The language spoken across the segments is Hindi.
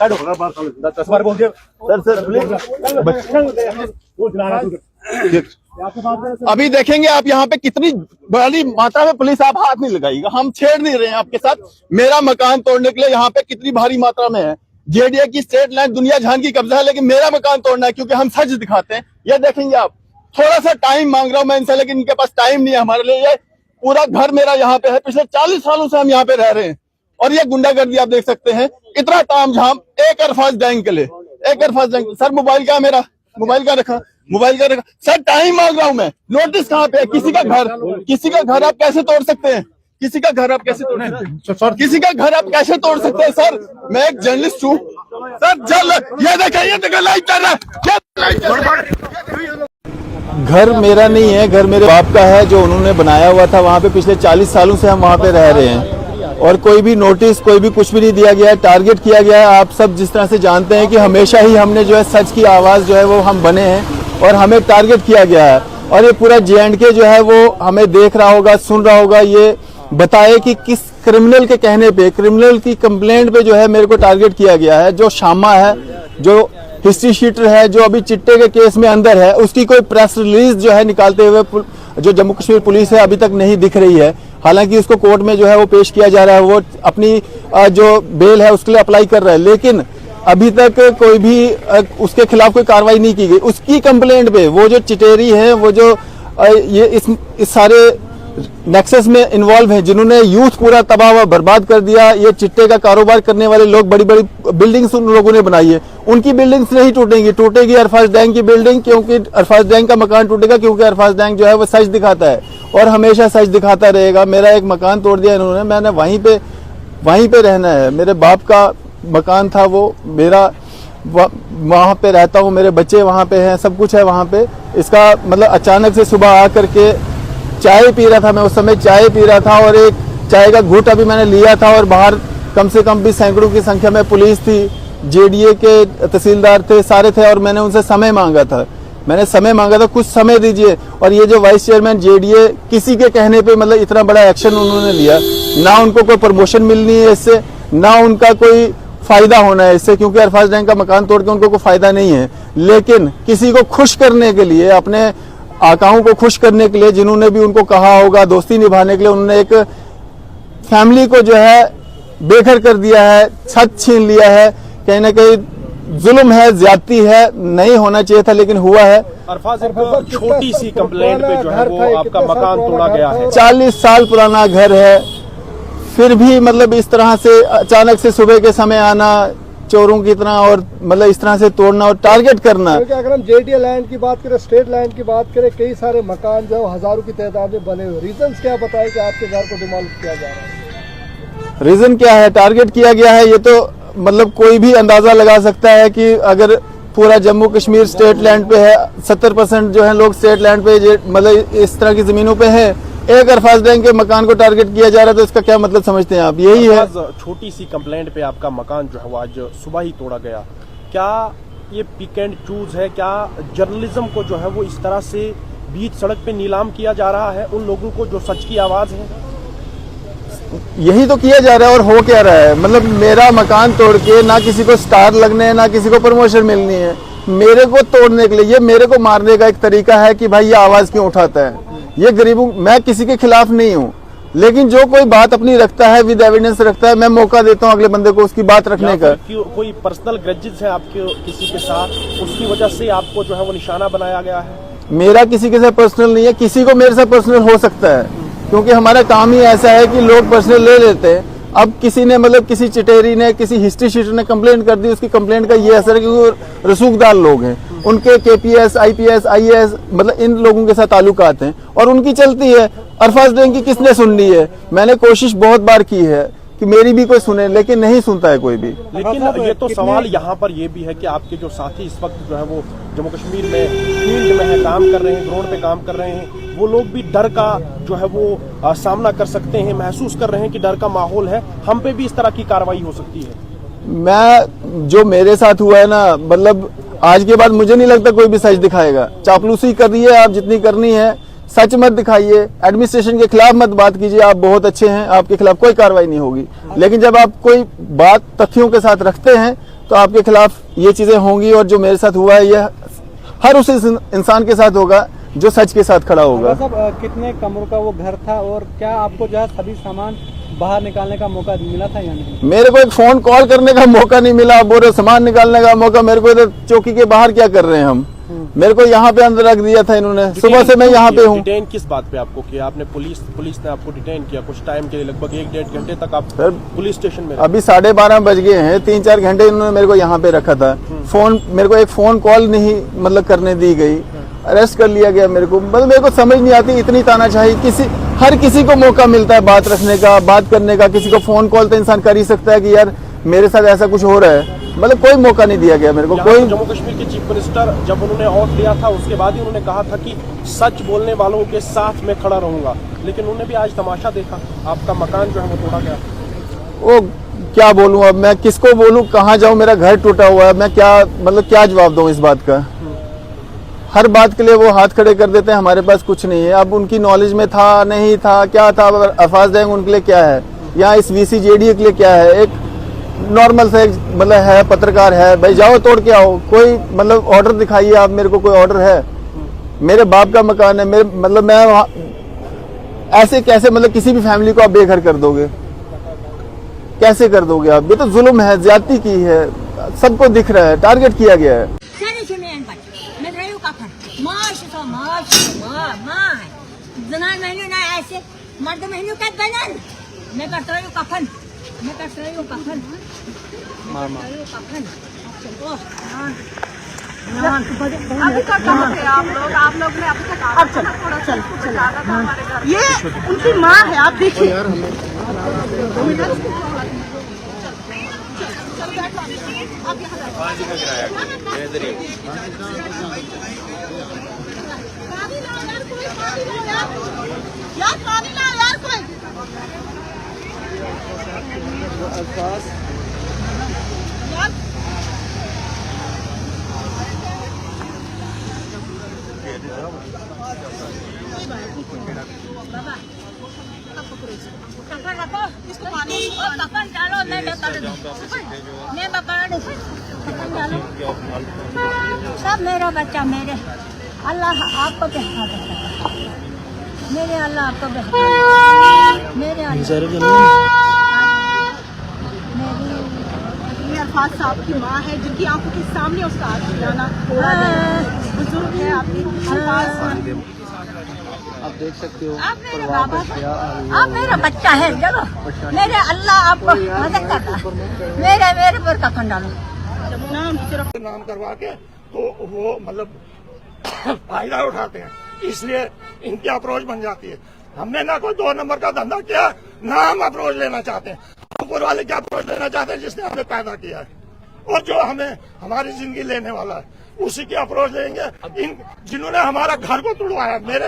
10 बार बोल दिया सर। अभी देखेंगे आप यहाँ पे कितनी बड़ी मात्रा में पुलिस, आप हाथ नहीं लगाइएगा, हम छेड़ नहीं रहे हैं आपके साथ। मेरा मकान तोड़ने के लिए यहाँ पे कितनी भारी मात्रा में है। जेडीए की स्टेट लाइन दुनिया जहान की कब्जा है, लेकिन मेरा मकान तोड़ना है क्योंकि हम सच दिखाते हैं। ये देखेंगे आप, थोड़ा सा टाइम मांग रहा हूं मैं इनसे, लेकिन इनके पास टाइम नहीं है हमारे लिए। ये पूरा घर मेरा यहाँ पे है, पिछले 40 सालों से हम यहाँ पे रह रहे हैं। और ये गुंडागर्दी आप देख सकते हैं, इतना तामझाम एक अरफाज गैंग के लिए, एक अरफाज गैंग। सर मोबाइल क्या मेरा, मोबाइल का रखा सर, टाइम मांग रहा हूं मैं। नोटिस कहाँ पे है? किसी का घर आप कैसे तोड़ सकते हैं? किसी का घर आप कैसे तोड़ सकते हैं? किसी का घर आप कैसे तोड़ सकते हैं? सर मैं एक जर्नलिस्ट हूँ सर। जल ये देखें लाइट कर रहा है। घर मेरा नहीं है, घर मेरे बाप का है जो उन्होंने बनाया हुआ था। वहाँ पे पिछले 40 सालों से हम वहाँ पे रह रहे हैं और कोई भी नोटिस, कोई भी कुछ भी नहीं दिया गया है। टारगेट किया गया है। आप सब जिस तरह से जानते हैं कि हमेशा ही हमने जो है सच की आवाज़ जो है वो हम बने हैं और हमें टारगेट किया गया है। और ये पूरा J&K जो है वो हमें देख रहा होगा, सुन रहा होगा। ये बताए कि किस क्रिमिनल के कहने पे, क्रिमिनल की कंप्लेंट पे जो है मेरे को टारगेट किया गया है। जो शामा है, जो हिस्ट्री शीटर है, जो अभी चिट्टे के केस में अंदर है, उसकी कोई प्रेस रिलीज जो है निकालते हुए जो जम्मू कश्मीर पुलिस है अभी तक नहीं दिख रही है। हालांकि उसको कोर्ट में जो है वो पेश किया जा रहा है, वो अपनी जो बेल है उसके लिए अप्लाई कर रहा है, लेकिन अभी तक कोई भी उसके खिलाफ कोई कार्रवाई नहीं की गई। उसकी कंप्लेंट पे वो जो चिटेरी है, वो जो ये इस सारे नेक्सस में इन्वॉल्व है, जिन्होंने यूथ पूरा तबाह व बर्बाद कर दिया। ये चिट्टे का कारोबार करने वाले लोग, बड़ी बड़ी बिल्डिंग्स उन लोगों ने बनाई है। उनकी बिल्डिंग्स नहीं टूटेंगी, टूटेगी अरफाज डैंग की बिल्डिंग, क्योंकि अरफाज डैंग का मकान टूटेगा, क्योंकि अरफाज डैंग जो है वो सच दिखाता है और हमेशा सच दिखाता रहेगा। मेरा एक मकान तोड़ दिया इन्होंने, मैंने वहीं पे रहना है। मेरे बाप का मकान था वो, मेरा वहाँ पे रहता हूँ, मेरे बच्चे वहाँ पे हैं, सब कुछ है वहाँ पे। इसका मतलब अचानक से सुबह आ करके चाय पी रहा था मैं, उस समय चाय पी रहा था और एक चाय का घूंट अभी मैंने लिया था और बाहर कम से कम भी सैकड़ों की संख्या में पुलिस थी, जेडीए के तहसीलदार थे, सारे थे और मैंने उनसे समय मांगा था। कुछ समय दीजिए। और ये जो वाइस चेयरमैन जेडीए, किसी के कहने पे मतलब इतना बड़ा एक्शन उन्होंने लिया। ना उनको कोई प्रमोशन मिलनी है इससे, ना उनका कोई फायदा होना है इससे, क्योंकि अरफाज डैंग का मकान तोड़ के उनको कोई फायदा नहीं है। लेकिन किसी को खुश करने के लिए, अपने आकाओं को खुश करने के लिए, जिन्होंने भी उनको कहा होगा दोस्ती निभाने के लिए, उन्होंने एक फैमिली को जो है बेघर कर दिया है, छत छीन लिया है। कहीं ना कहीं जुल्म है, ज्यादती है, नहीं होना चाहिए था लेकिन हुआ है। अरफाज, एक छोटी सी कंप्लेंट पे जो है वो आपका मकान तोड़ा गया है। 40 साल पुराना घर है, फिर भी मतलब इस तरह से अचानक से सुबह के समय आना, चोरों की तरह, और मतलब इस तरह से तोड़ना और टारगेट करना। अगर हम जेडीए लैंड की बात करें, स्टेट लैंड की बात करें, कई सारे मकान जो हजारों की तादाद में बने हुए, रीजंस क्या बताए कि आपके घर को डिमोलिश किया जा रहा है? रीजन क्या है? टारगेट किया गया है। ये तो मतलब कोई भी अंदाजा लगा सकता है कि अगर पूरा जम्मू कश्मीर स्टेट लैंड पे है, 70% जो है लोग स्टेट लैंड पे मतलब इस तरह की जमीनों पे है, एक अरफाज डैंग के मकान को टारगेट किया जा रहा है, तो इसका क्या मतलब समझते हैं आप? यही है। छोटी सी कंप्लेंट पे आपका मकान जो है वो आज सुबह ही तोड़ा गया। क्या ये पिक एंड चूज है? क्या जर्नलिज्म को जो है वो इस तरह से बीच सड़क पे नीलाम किया जा रहा है उन लोगों को जो सच की आवाज है? यही तो किया जा रहा है। और हो क्या रहा है? मतलब मेरा मकान तोड़ के ना किसी को स्टार लगने हैं, ना किसी को प्रमोशन मिलनी है, मेरे को तोड़ने के लिए, ये मेरे को मारने का एक तरीका है कि भाई ये आवाज क्यों उठाता है। ये गरीबों, मैं किसी के खिलाफ नहीं हूँ, लेकिन जो कोई बात अपनी रखता है, विद एविडेंस रखता है, मैं मौका देता हूँ अगले बंदे को उसकी बात रखने का। कोई पर्सनल ग्रजेस है आपके किसी के साथ, उसकी वजह से आपको जो है वो निशाना बनाया गया है? मेरा किसी के साथ पर्सनल नहीं है, किसी को मेरे साथ पर्सनल हो सकता है, क्योंकि हमारा काम ही ऐसा है कि लोग पर्सनल ले लेते हैं। अब किसी ने मतलब किसी चिटेरी ने, किसी हिस्ट्री शीटर ने कंप्लेंट कर दी, उसकी कंप्लेंट का ये असर है कि वो रसूखदार लोग हैं, उनके KPS, IPS, IAS मतलब इन लोगों के साथ ताल्लुकात हैं और उनकी चलती है। अरफाज डैंग की किसने सुननी है? मैंने कोशिश बहुत बार की है कि मेरी भी कोई सुने, लेकिन नहीं सुनता है कोई भी। लेकिन ये तो सवाल यहाँ पर ये भी है कि आपके जो साथी इस वक्त जो है वो जम्मू कश्मीर में फील्ड में है, काम कर रहे हैं, ग्राउंड पे काम कर रहे हैं, वो लोग भी डर का जो है वो सामना कर सकते हैं, महसूस कर रहे हैं कि डर का माहौल है, हम पे भी इस तरह की कार्रवाई हो सकती है। मैं जो मेरे साथ हुआ है ना, मतलब आज के बाद मुझे नहीं लगता कोई भी सच दिखाएगा। चापलूसी कर रही है आप जितनी करनी है, सच मत दिखाइए, एडमिनिस्ट्रेशन के खिलाफ मत बात कीजिए, आप बहुत अच्छे हैं, आपके खिलाफ कोई कार्रवाई नहीं होगी। लेकिन जब आप कोई बात तथ्यों के साथ रखते हैं तो आपके खिलाफ ये चीजें होंगी, और जो मेरे साथ हुआ है ये हर उस इंसान के साथ होगा जो सच के साथ खड़ा होगा। साहब कितने कमरों का वो घर था, और क्या आपको जो है सभी सामान बाहर निकालने का मौका मिला था या नहीं? मेरे को एक फोन कॉल करने का मौका नहीं मिला, बोले सामान निकालने का मौका। मेरे को इधर चौकी के बाहर क्या कर रहे हैं हम, मेरे को यहाँ पे अंदर रख दिया था इन्होंने। सुबह से मैं यहाँ पे हूँ। डिटेन किस बात पे आपको किया? आपने पुलिस ने आपको डिटेन किया कुछ टाइम के लिए, लगभग 1-1.5 घंटे तक आप पुलिस स्टेशन में रहे। अभी 12:30 बज गए हैं, 3-4 घंटे इन्होंने मेरे को यहाँ पे रखा था। फोन मेरे को एक फोन कॉल नहीं मतलब करने दी गई, अरेस्ट कर लिया गया मेरे को। मतलब मेरे को समझ नहीं आती इतनी तानाशाही। हर किसी को मौका मिलता है बात रखने का, बात करने का। किसी को फोन कॉल तो इंसान कर ही सकता है कि यार मेरे साथ ऐसा कुछ हो रहा है, मतलब कोई मौका नहीं दिया गया मेरे को। कोई जम्मू कश्मीर के चीफ मिनिस्टर जब उन्होंने ऑफ लिया था उसके बाद ही उन्होंने कहा था कि सच बोलने वालों के साथ मैं खड़ा रहूंगा, लेकिन उन्होंने भी आज तमाशा देखा, आपका मकान जो है वो तोड़ा गया। वो क्या बोलूं अब मैं, किसको बोलूं, कहाँ जाऊं, मेरा घर टूटा हुआ है। मैं क्या जवाब दूं इस बात का। हर बात के लिए वो हाथ खड़े कर देते हैं, हमारे पास कुछ नहीं है। अब उनकी नॉलेज में था नहीं था, क्या था, अल्फाज देंगे उनके लिए क्या है, या इस VCJDA के लिए क्या है। एक नॉर्मल से मतलब है, पत्रकार है, भाई जाओ तोड़ के आओ, कोई मतलब ऑर्डर दिखाइए आप मेरे को, कोई ऑर्डर है? मेरे बाप का मकान है, मेरे मतलब मैं ऐसे कैसे मतलब किसी भी फैमिली को आप बेघर कर दोगे, कैसे कर दोगे आप? ये तो जुल्म है, ज्यादती की है, सबको दिख रहा है, टारगेट किया गया है। मर्द महीनों का बनन मैं करता हूँ कफन, मैं करता हूँ कफन, अभी तक कहाँ थे आप लोग ने अभी तक अब चल ये उनकी माँ है, आप देखिए। कफन रखो, इसको पानी कफन डालो, मैं बता दूँ, मैं बता दूँ, कफन डालो। सब मेरा बच्चा, मेरे अल्लाह आपको बेहतर देता है, मेरे अल्लाह आपको बेहतर, मेरे अल्फाज साहब की माँ है जिनकी आंखों के सामने उसका हाथ खिलाना थोड़ा बुजुर्ग है। आपकी अल्फाज आप देख सकते हो, आप मेरे बाबा, आप मेरा बच्चा है, चलो मेरे अल्लाह आपको मदद करता, मेरे पर कफन डालो। नाम करवा के तो वो मतलब फायदा उठाते हैं, इसलिए इनकी अप्रोच बन जाती है। हमने ना कोई 2 नंबर का धंधा किया, ना हम अप्रोच लेना चाहते हैं। ऊपर वाले क्या अप्रोच लेना चाहते हैं जिसने हमें पैदा किया है और जो हमें हमारी जिंदगी लेने वाला है, उसी की अप्रोच लेंगे। इन जिन्होंने हमारा घर को तुड़वाया, मेरे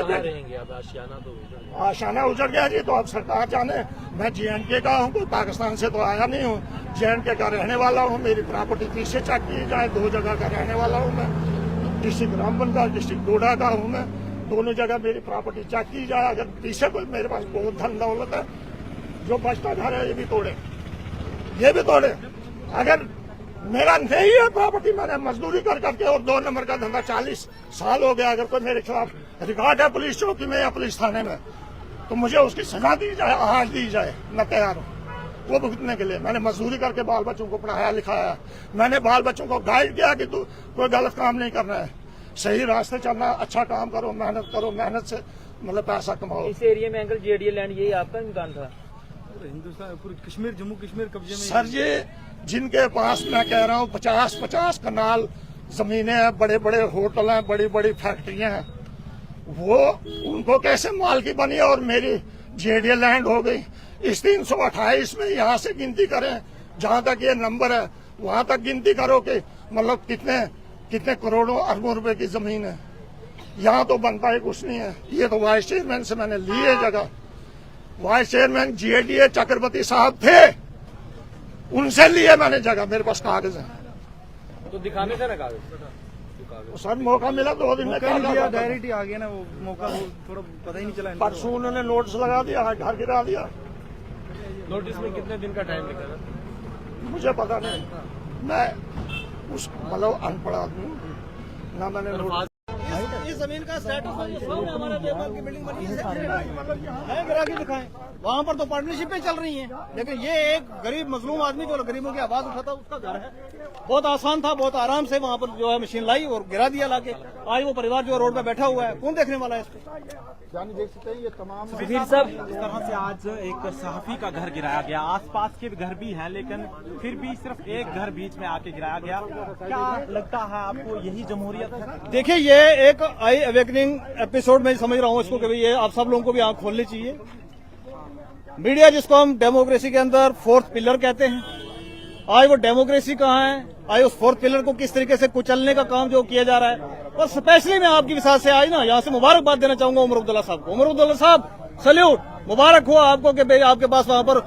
आशियाना उजड़ गया जी, तो अब सरकार जाने। मैं JNK का हूँ, कोई पाकिस्तान से तो आया नहीं हूँ, JNK का रहने वाला हूँ। मेरी प्रॉपर्टी पीछे चेक की जाए, 2 जगह का रहने वाला हूँ मैं, डिस्ट्रिक्ट रामबन का, डिस्ट्रिक्ट डोडा का हूँ मैं। दोनों जगह मेरी प्रॉपर्टी चेक की जाए। अगर पीछे कोई मेरे पास बहुत धन दौलत है, जो बचता घर है ये भी तोड़े, ये भी तोड़े। अगर मेरा नहीं है प्रॉपर्टी, मैंने मजदूरी कर करके और 2 नंबर का धंधा 40 साल हो गया, अगर कोई मेरे खिलाफ रिकॉर्ड है पुलिस चौकी में या पुलिस थाने में, तो मुझे उसकी सजा दी जाए, आज दी जाए। मैं तैयार हूँ वो भुगतने के लिए। मैंने मजदूरी करके बाल बच्चों को पढ़ाया लिखाया, मैंने बाल बच्चों को गाइड किया कि तू कोई गलत काम नहीं करना है, सही रास्ते चलना, अच्छा काम करो, मेहनत से मतलब पैसा कमाओ। इस एरिया में अंकल JDA लैंड यही आपका मकान था? हिंदुस्तान पूरी कश्मीर, जम्मू कश्मीर कब्जे में। सर ये जिनके पास मैं कह रहा हूँ 50-50 कनाल जमीनें हैं, बड़े बड़े होटल हैं, बड़ी बड़ी फैक्ट्रियां हैं, वो उनको कैसे मालकी बनी और मेरी JDA लैंड हो गई। इस 328 में यहाँ से गिनती करें, जहाँ तक ये नंबर है वहां तक गिनती करो कि मतलब कितने करोड़ों अरबों रुपए की जमीन है। यहाँ तो बनता ही कुछ नहीं है। ये तो वाइस चेयरमैन से मैंने ली है जगह, वाइस चेयरमैन JDA चक्रवर्ती साहब थे, उनसे लिए मैंने जगह, मेरे पास कागज है। तो दिखाने का ना कागज सर मौका मिला 2 दिन में डायरेक्ट आ गया ना वो मौका, वो थोड़ा पता ही नहीं चला। परसों उन्होंने नोटिस लगा दिया है, घर गिरा दिया। नोटिस में कितने दिन का टाइम लिखा था? मुझे पता नहीं, मैं उस मतलब अनपढ़ आदमी हूँ ना, मैंने नोटिस। इस जमीन का स्टेटस हमारे देवपाल की बिल्डिंग बनी है, गिरा के दिखाएं। वहाँ पर तो पार्टनरशिपें चल रही हैं, लेकिन ये एक गरीब मजलूम आदमी जो गरीबों की आवाज उठाता उसका घर है। बहुत आसान था, बहुत आराम से वहाँ पर जो है मशीन लाई और गिरा दिया लाके। आज वो परिवार जो रोड पे बैठा हुआ है, कौन देखने वाला है इसको? जानी देख सकते हैं ये तमाम सुधीर साहब, इस तरह से आज एक सहाफी का घर गिराया गया, आसपास के घर भी हैं, लेकिन फिर भी सिर्फ एक घर बीच में आके गिराया गया। क्या लगता है आपको यही जमहूरियत है? देखिए, ये एक आई अवेकनिंग एपिसोड में समझ रहा हूँ इसको कि भाई ये आप सब लोगों को भी आंख खोलनी चाहिए। मीडिया जिसको हम डेमोक्रेसी के अंदर 4th पिलर कहते हैं, आज वो डेमोक्रेसी कहाँ है? आज उस 4th पिलर को किस तरीके से कुचलने का काम जो किया जा रहा है। और स्पेशली मैं आपकी विसात से आज ना यहाँ से मुबारकबाद देना चाहूंगा उमर अब्दुल्ला साहब को। उमर अब्दुल्ला साहब, सल्यूट, मुबारक हुआ आपको कि भाई आपके पास वहाँ पर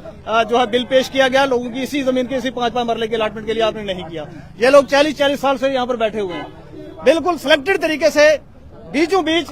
जो है बिल पेश किया गया लोगों की इसी जमीन के इसी 5-5 मरले के अलॉटमेंट के लिए, आपने नहीं किया। ये लोग 40-40 साल से यहाँ पर बैठे हुए हैं, बिल्कुल सिलेक्टेड तरीके से बीचों बीच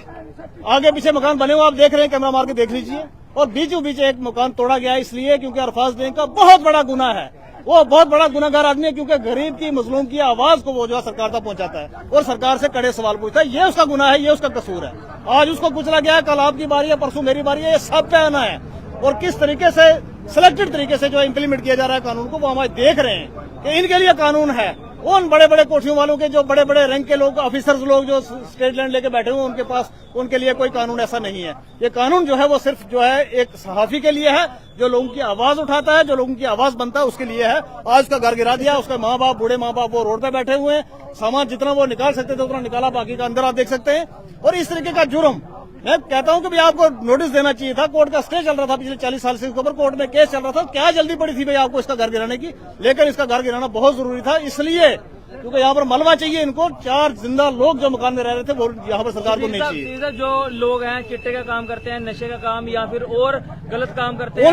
आगे पीछे मकान बने हुए आप देख रहे हैं, कैमरा मार के देख लीजिए। और बीचों बीच एक मकान तोड़ा गया इसलिए क्योंकि अरफाज डेंग का बहुत बड़ा गुनाह है, वो बहुत बड़ा गुनाहगार आदमी है, क्योंकि गरीब की मजलूम की आवाज को वो जो है सरकार तक पहुंचाता है और सरकार से कड़े सवाल पूछता है। ये उसका गुनाह है, ये उसका कसूर है। आज उसको कुचला गया, कल आपकी बारी है, परसों मेरी बारी है, ये सब पे आना है। और किस तरीके से सिलेक्टेड तरीके से जो इम्प्लीमेंट किया जा रहा है कानून को, वो हम आज देख रहे हैं कि इनके लिए कानून है। उन बड़े बड़े कोठियों वालों के जो बड़े बड़े रैंक के लोग, ऑफिसर्स लोग जो स्टेट लैंड लेके बैठे हुए उनके पास, उनके लिए कोई कानून ऐसा नहीं है। ये कानून जो है वो सिर्फ जो है एक सहाफी के लिए है, जो लोगों की आवाज उठाता है, जो लोगों की आवाज बनता है, उसके लिए है। आज उसका घर गिरा दिया, उसका माँ बाप, बूढ़े माँ बाप वो रोड पे बैठे हुए हैं, सामान जितना वो निकाल सकते थे उतना निकाला, बाकी का अंदर आप देख सकते हैं। और इस तरीके का जुर्म मैं कहता हूं कि भाई आपको नोटिस देना चाहिए था। कोर्ट का स्टे चल रहा था पिछले 40 साल से, इसके ऊपर कोर्ट में केस चल रहा था। क्या जल्दी पड़ी थी भाई आपको इसका घर गिराने की? लेकिन इसका घर गिराना बहुत जरूरी था, इसलिए क्योंकि यहाँ पर मलबा चाहिए इनको। 4 जिंदा लोग जो मकान में रह रहे थे वो यहाँ पर सरकार को नहीं चाहिए। जो लोग हैं चिट्टे का काम करते हैं, नशे का काम या फिर और गलत काम करते हैं,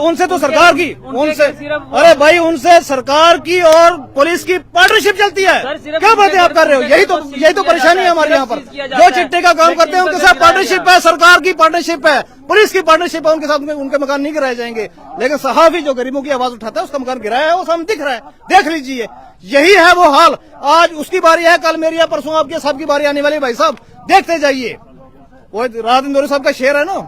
उनसे तो सरकार की अरे भाई उनसे सरकार की और पुलिस की पार्टनरशिप चलती है। क्या बातें आप कर रहे हो? यही तो परेशानी है हमारे यहाँ पर। जो चिट्टे का काम करते हैं उनके साथ पार्टनरशिप है, सरकार की पार्टनरशिप है, पुलिस की पार्टनरशिप है, उनके साथ उनके मकान नहीं गिराए जाएंगे। लेकिन सहाफी जो गरीबों की आवाज उठाता है उसका मकान गिराया है, वो सामने दिख रहा है, देख लीजिए। यही है वो हाल। आज उसकी बारी है, कल मेरी है, परसों आपके, सबकी बारी आने वाली। भाई साहब देखते जाइए। वो रात इंदौरी साहब का शेर है ना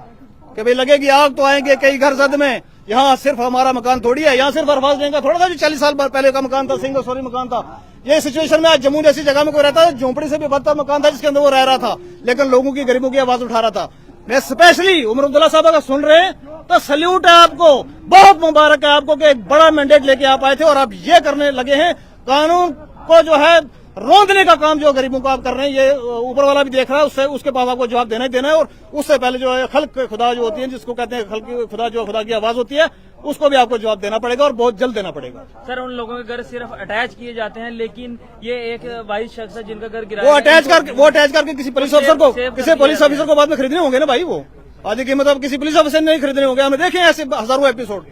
कि भाई लगेगी आग तो आएंगे कई घर जद में। यहाँ सिर्फ हमारा मकान थोड़ी है, यहाँ सिर्फ अरफाज डेंग का थोड़ा सा जो 40 साल पहले का मकान था, सिंगल स्टोरी मकान था। ये सिचुएशन में आज जम्मू जैसी जगह में कोई रहता है, झोंपड़ी से भी बदतर मकान था जिसके अंदर वो रह रहा था, लेकिन लोगों की गरीबों की आवाज उठा रहा था। मैं स्पेशली उमर अब्दुल्ला साहब अगर सुन रहे हैं तो सल्यूट है आपको, बहुत मुबारक है आपको कि एक बड़ा मैंडेट लेके आप आए थे और आप ये करने लगे हैं। कानून को जो है रोंदने का काम जो गरीबों को आप कर रहे हैं, ये ऊपर वाला भी देख रहा है, उससे उसके पास आपको जवाब देना ही देना है। और उससे पहले जो है खल्क खुदा जो होती है, जिसको कहते हैं खल्क खुदा, जो खुदा की आवाज होती है, उसको भी आपको जवाब देना पड़ेगा और बहुत जल्द देना पड़ेगा। सर, उन लोगों के घर सिर्फ अटैच किए जाते हैं, लेकिन ये एक वाइस शख्स है जिनका घर गिरा, वो अटैच करके किसी पुलिस ऑफिसर को बाद में खरीदने होंगे ना भाई। वो आधी कीमत अब किसी पुलिस ऑफिसर नहीं खरीदने होंगे। हमने देखे ऐसे हजारों एपिसोड।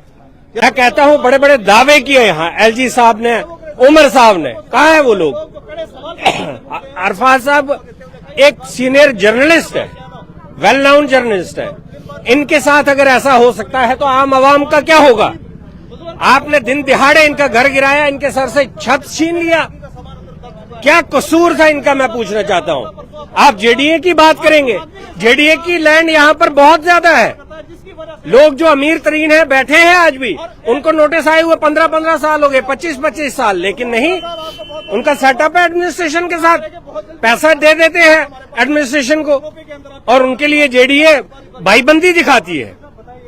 मैं कहता हूँ बड़े बड़े दावे किए यहाँ एलजी साहब ने, उमर साहब ने। कहाँ है वो लोग? अरफाज साहब एक सीनियर जर्नलिस्ट है, वेल नाउन जर्नलिस्ट है। इनके साथ अगर ऐसा हो सकता है तो आम आवाम का क्या होगा? आपने दिन दिहाड़े इनका घर गिराया, इनके सर से छत छीन लिया। क्या कसूर था इनका, मैं पूछना चाहता हूँ। आप जेडीए की बात करेंगे, जेडीए की लैंड यहाँ पर बहुत ज्यादा है। लोग जो अमीर तरीन है बैठे हैं आज भी, उनको नोटिस आए हुए 15-15 साल हो गए, 25-25 साल, लेकिन नहीं, उनका सेटअप है एडमिनिस्ट्रेशन के साथ, पैसा दे देते हैं एडमिनिस्ट्रेशन को और उनके लिए जेडीए भाईबंदी दिखाती है।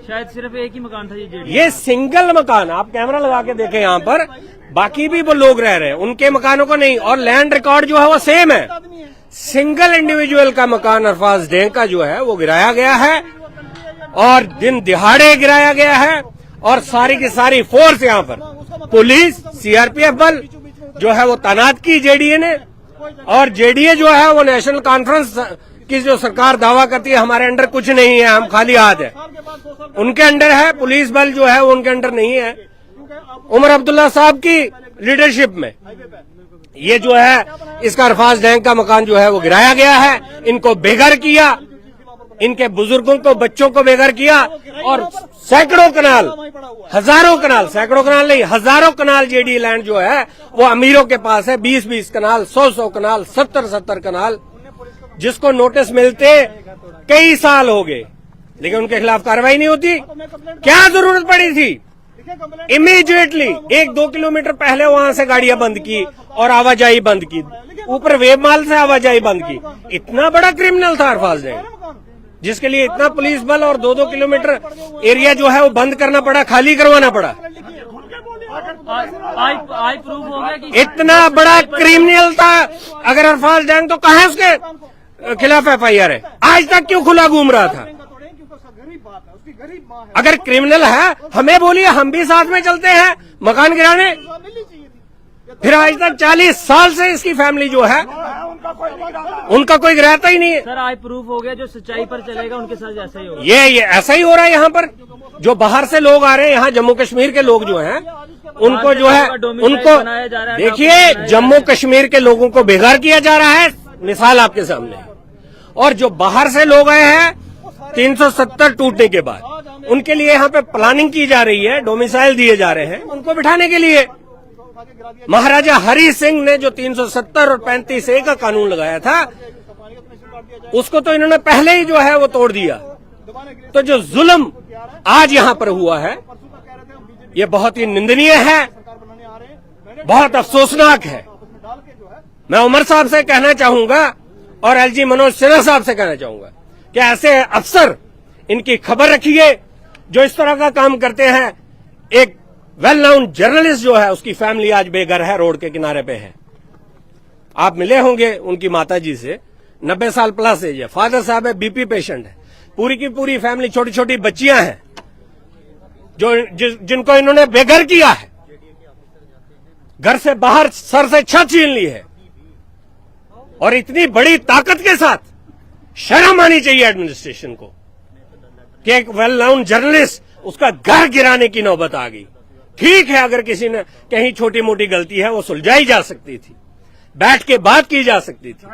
शायद सिर्फ एक ही मकान था ये सिंगल मकान, आप कैमरा लगा के देखें यहाँ पर, बाकी भी वो लोग रह रहे हैं, उनके मकानों को नहीं। और लैंड रिकॉर्ड जो है वो सेम है। सिंगल इंडिविजुअल का मकान अरफाज डेंग का जो है वो गिराया गया है और दिन दिहाड़े गिराया गया है। और सारी की सारी फोर्स यहाँ पर, पुलिस, सीआरपीएफ बल जो है वो तैनात की जेडीए ने। और जेडीए जो है वो नेशनल कॉन्फ्रेंस की जो सरकार दावा करती है हमारे अंडर कुछ नहीं है, हम खाली हाथ है, उनके अंडर है। पुलिस बल जो है वो उनके अंडर नहीं है। उमर अब्दुल्ला साहब की लीडरशिप में ये जो है इसका अरफाज डैंग का मकान जो है वो गिराया गया है, इनको बेघर किया, इनके बुजुर्गों को, बच्चों को बेघर किया और सैकड़ों कनाल, हजारों कनाल, सैकड़ों कनाल नहीं, हजारों कनाल जेडी लैंड जो है वो अमीरों के पास है। 20-20 कनाल, 100-100 कनाल, 70-70 कनाल, जिसको नोटिस मिलते कई साल हो गए लेकिन उनके खिलाफ कार्रवाई नहीं होती। क्या जरूरत पड़ी थी? इमीडिएटली 1-2 किलोमीटर पहले वहां से गाड़ियां बंद की और आवाजाही बंद की, ऊपर वेबमाल से आवाजाही बंद की। इतना बड़ा क्रिमिनल था अरफाज डैंग, जिसके लिए इतना पुलिस बल और 2-2 किलोमीटर एरिया जो है वो बंद करना पड़ा, खाली करवाना पड़ा। आई प्रूफ हो गया कि इतना बड़ा क्रिमिनल था अगर अरफाज डैंग, तो कहाँ उसके खिलाफ FIR है? आज तक क्यों खुला घूम रहा था? अगर क्रिमिनल है हमें बोलिए, हम भी साथ में चलते हैं मकान गिराने। फिर आज तक 40 साल से इसकी फैमिली जो है उनका कोई गिराता ही नहीं है। सर आई प्रूफ हो गया, जो सच्चाई पर चलेगा उनके साथ ऐसा ही होगा। ये ऐसा ही हो रहा है। यहाँ पर जो बाहर से लोग आ रहे हैं, यहाँ जम्मू कश्मीर के लोग जो हैं उनको जो है उनको देखिए, जम्मू कश्मीर के लोगों को बेघर किया जा रहा है, मिसाल आपके सामने। और जो बाहर से लोग आए हैं 370 टूटने के बाद, उनके लिए यहाँ पे प्लानिंग की जा रही है, डोमिसाइल दिए जा रहे हैं उनको बिठाने के लिए। महाराजा हरि सिंह ने जो 370 और 35A का कानून लगाया था, उसको तो इन्होंने पहले ही जो है वो तोड़ दिया। तो जो जुल्म आज यहाँ पर हुआ है ये बहुत ही निंदनीय है, बहुत अफसोसनाक है। मैं उमर साहब से कहना चाहूंगा और LG मनोज सिन्हा साहब से कहना चाहूंगा कि ऐसे अफसर, इनकी खबर रखिए जो इस तरह का काम करते हैं। एक वेल नोन जर्नलिस्ट जो है उसकी फैमिली आज बेघर है, रोड के किनारे पे है। आप मिले होंगे उनकी माताजी से, 90 साल प्लस एज है, फादर साहब है BP पेशेंट है, पूरी की पूरी फैमिली, छोटी छोटी बच्चियां हैं जो जिनको इन्होंने बेघर किया है, घर से बाहर सर से छत छीन ली है। और इतनी बड़ी ताकत के साथ शर्म आनी चाहिए एडमिनिस्ट्रेशन को कि एक वेल नोन जर्नलिस्ट, उसका घर गिराने की नौबत आ गई। ठीक है, अगर किसी ने कहीं छोटी मोटी गलती है वो सुलझाई जा सकती थी, बैठ के बात की जा सकती थी।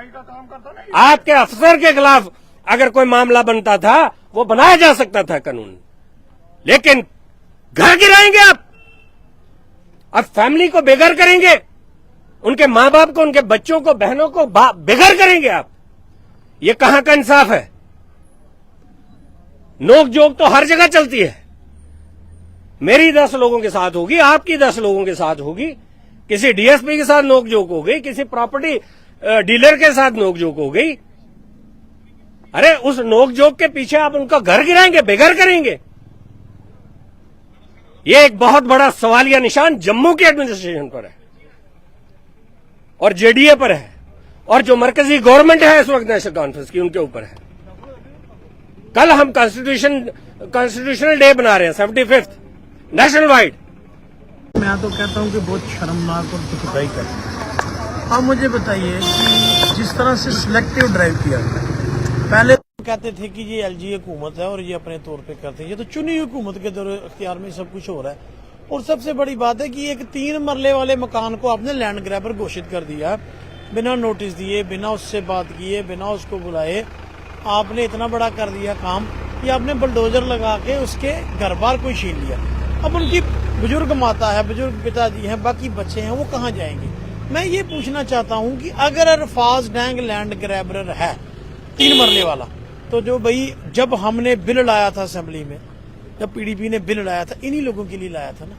आपके अफसर के खिलाफ अगर कोई मामला बनता था वो बनाया जा सकता था कानून, लेकिन घर गिराएंगे आप, अब फैमिली को बेघर करेंगे, उनके मां बाप को, उनके बच्चों को, बहनों को बेघर करेंगे आप। ये कहां का इंसाफ है? नोक जोक तो हर जगह चलती है। मेरी 10 लोगों के साथ होगी, आपकी 10 लोगों के साथ होगी, किसी DSP के साथ नोक जोक हो गई, किसी प्रॉपर्टी डीलर के साथ नोक जोक हो गई। अरे उस नोक जोक के पीछे आप उनका घर गिराएंगे, बेघर करेंगे। ये एक बहुत बड़ा सवालिया निशान जम्मू की एडमिनिस्ट्रेशन पर है और JDA पर है, और जो मरकजी गवर्नमेंट है इस वक्त नेशनल कॉन्फ्रेंस की, उनके ऊपर है। कल हम कॉन्स्टिट्यूशनल डे बना रहे हैं, 75th नेशनल वाइड। मैं तो कहता हूं कि बहुत शर्मनाक और दुखदायी है। अब मुझे बताइए कि जिस तरह से सिलेक्टिव ड्राइव किया गया, पहले कहते थे कि ये LG हुकूमत है और ये अपने तौर पे करते हैं, ये तो चुनी हुई हुकूमत के दौर इख्तियार में सब कुछ हो रहा है। और सबसे बड़ी बात है कि एक 3 मरले वाले मकान को आपने लैंड ग्रैबर घोषित कर दिया, बिना नोटिस दिए, बिना उससे बात किए, बिना उसको बुलाए। आपने इतना बड़ा कर दिया काम कि आपने बुलडोजर लगा के उसके घर बार को छीन लिया। अब उनकी बुजुर्ग माता है, बुजुर्ग पिताजी हैं, बाकी बच्चे हैं, वो कहाँ जाएंगे? मैं ये पूछना चाहता हूँ कि अगर अरफाज डैंग लैंड ग्रैबर है 3 मरले वाला, तो जो भाई जब हमने बिल लाया था असेंबली में, जब PDP ने बिल लाया था, इन्हीं लोगों के लिए लाया था ना।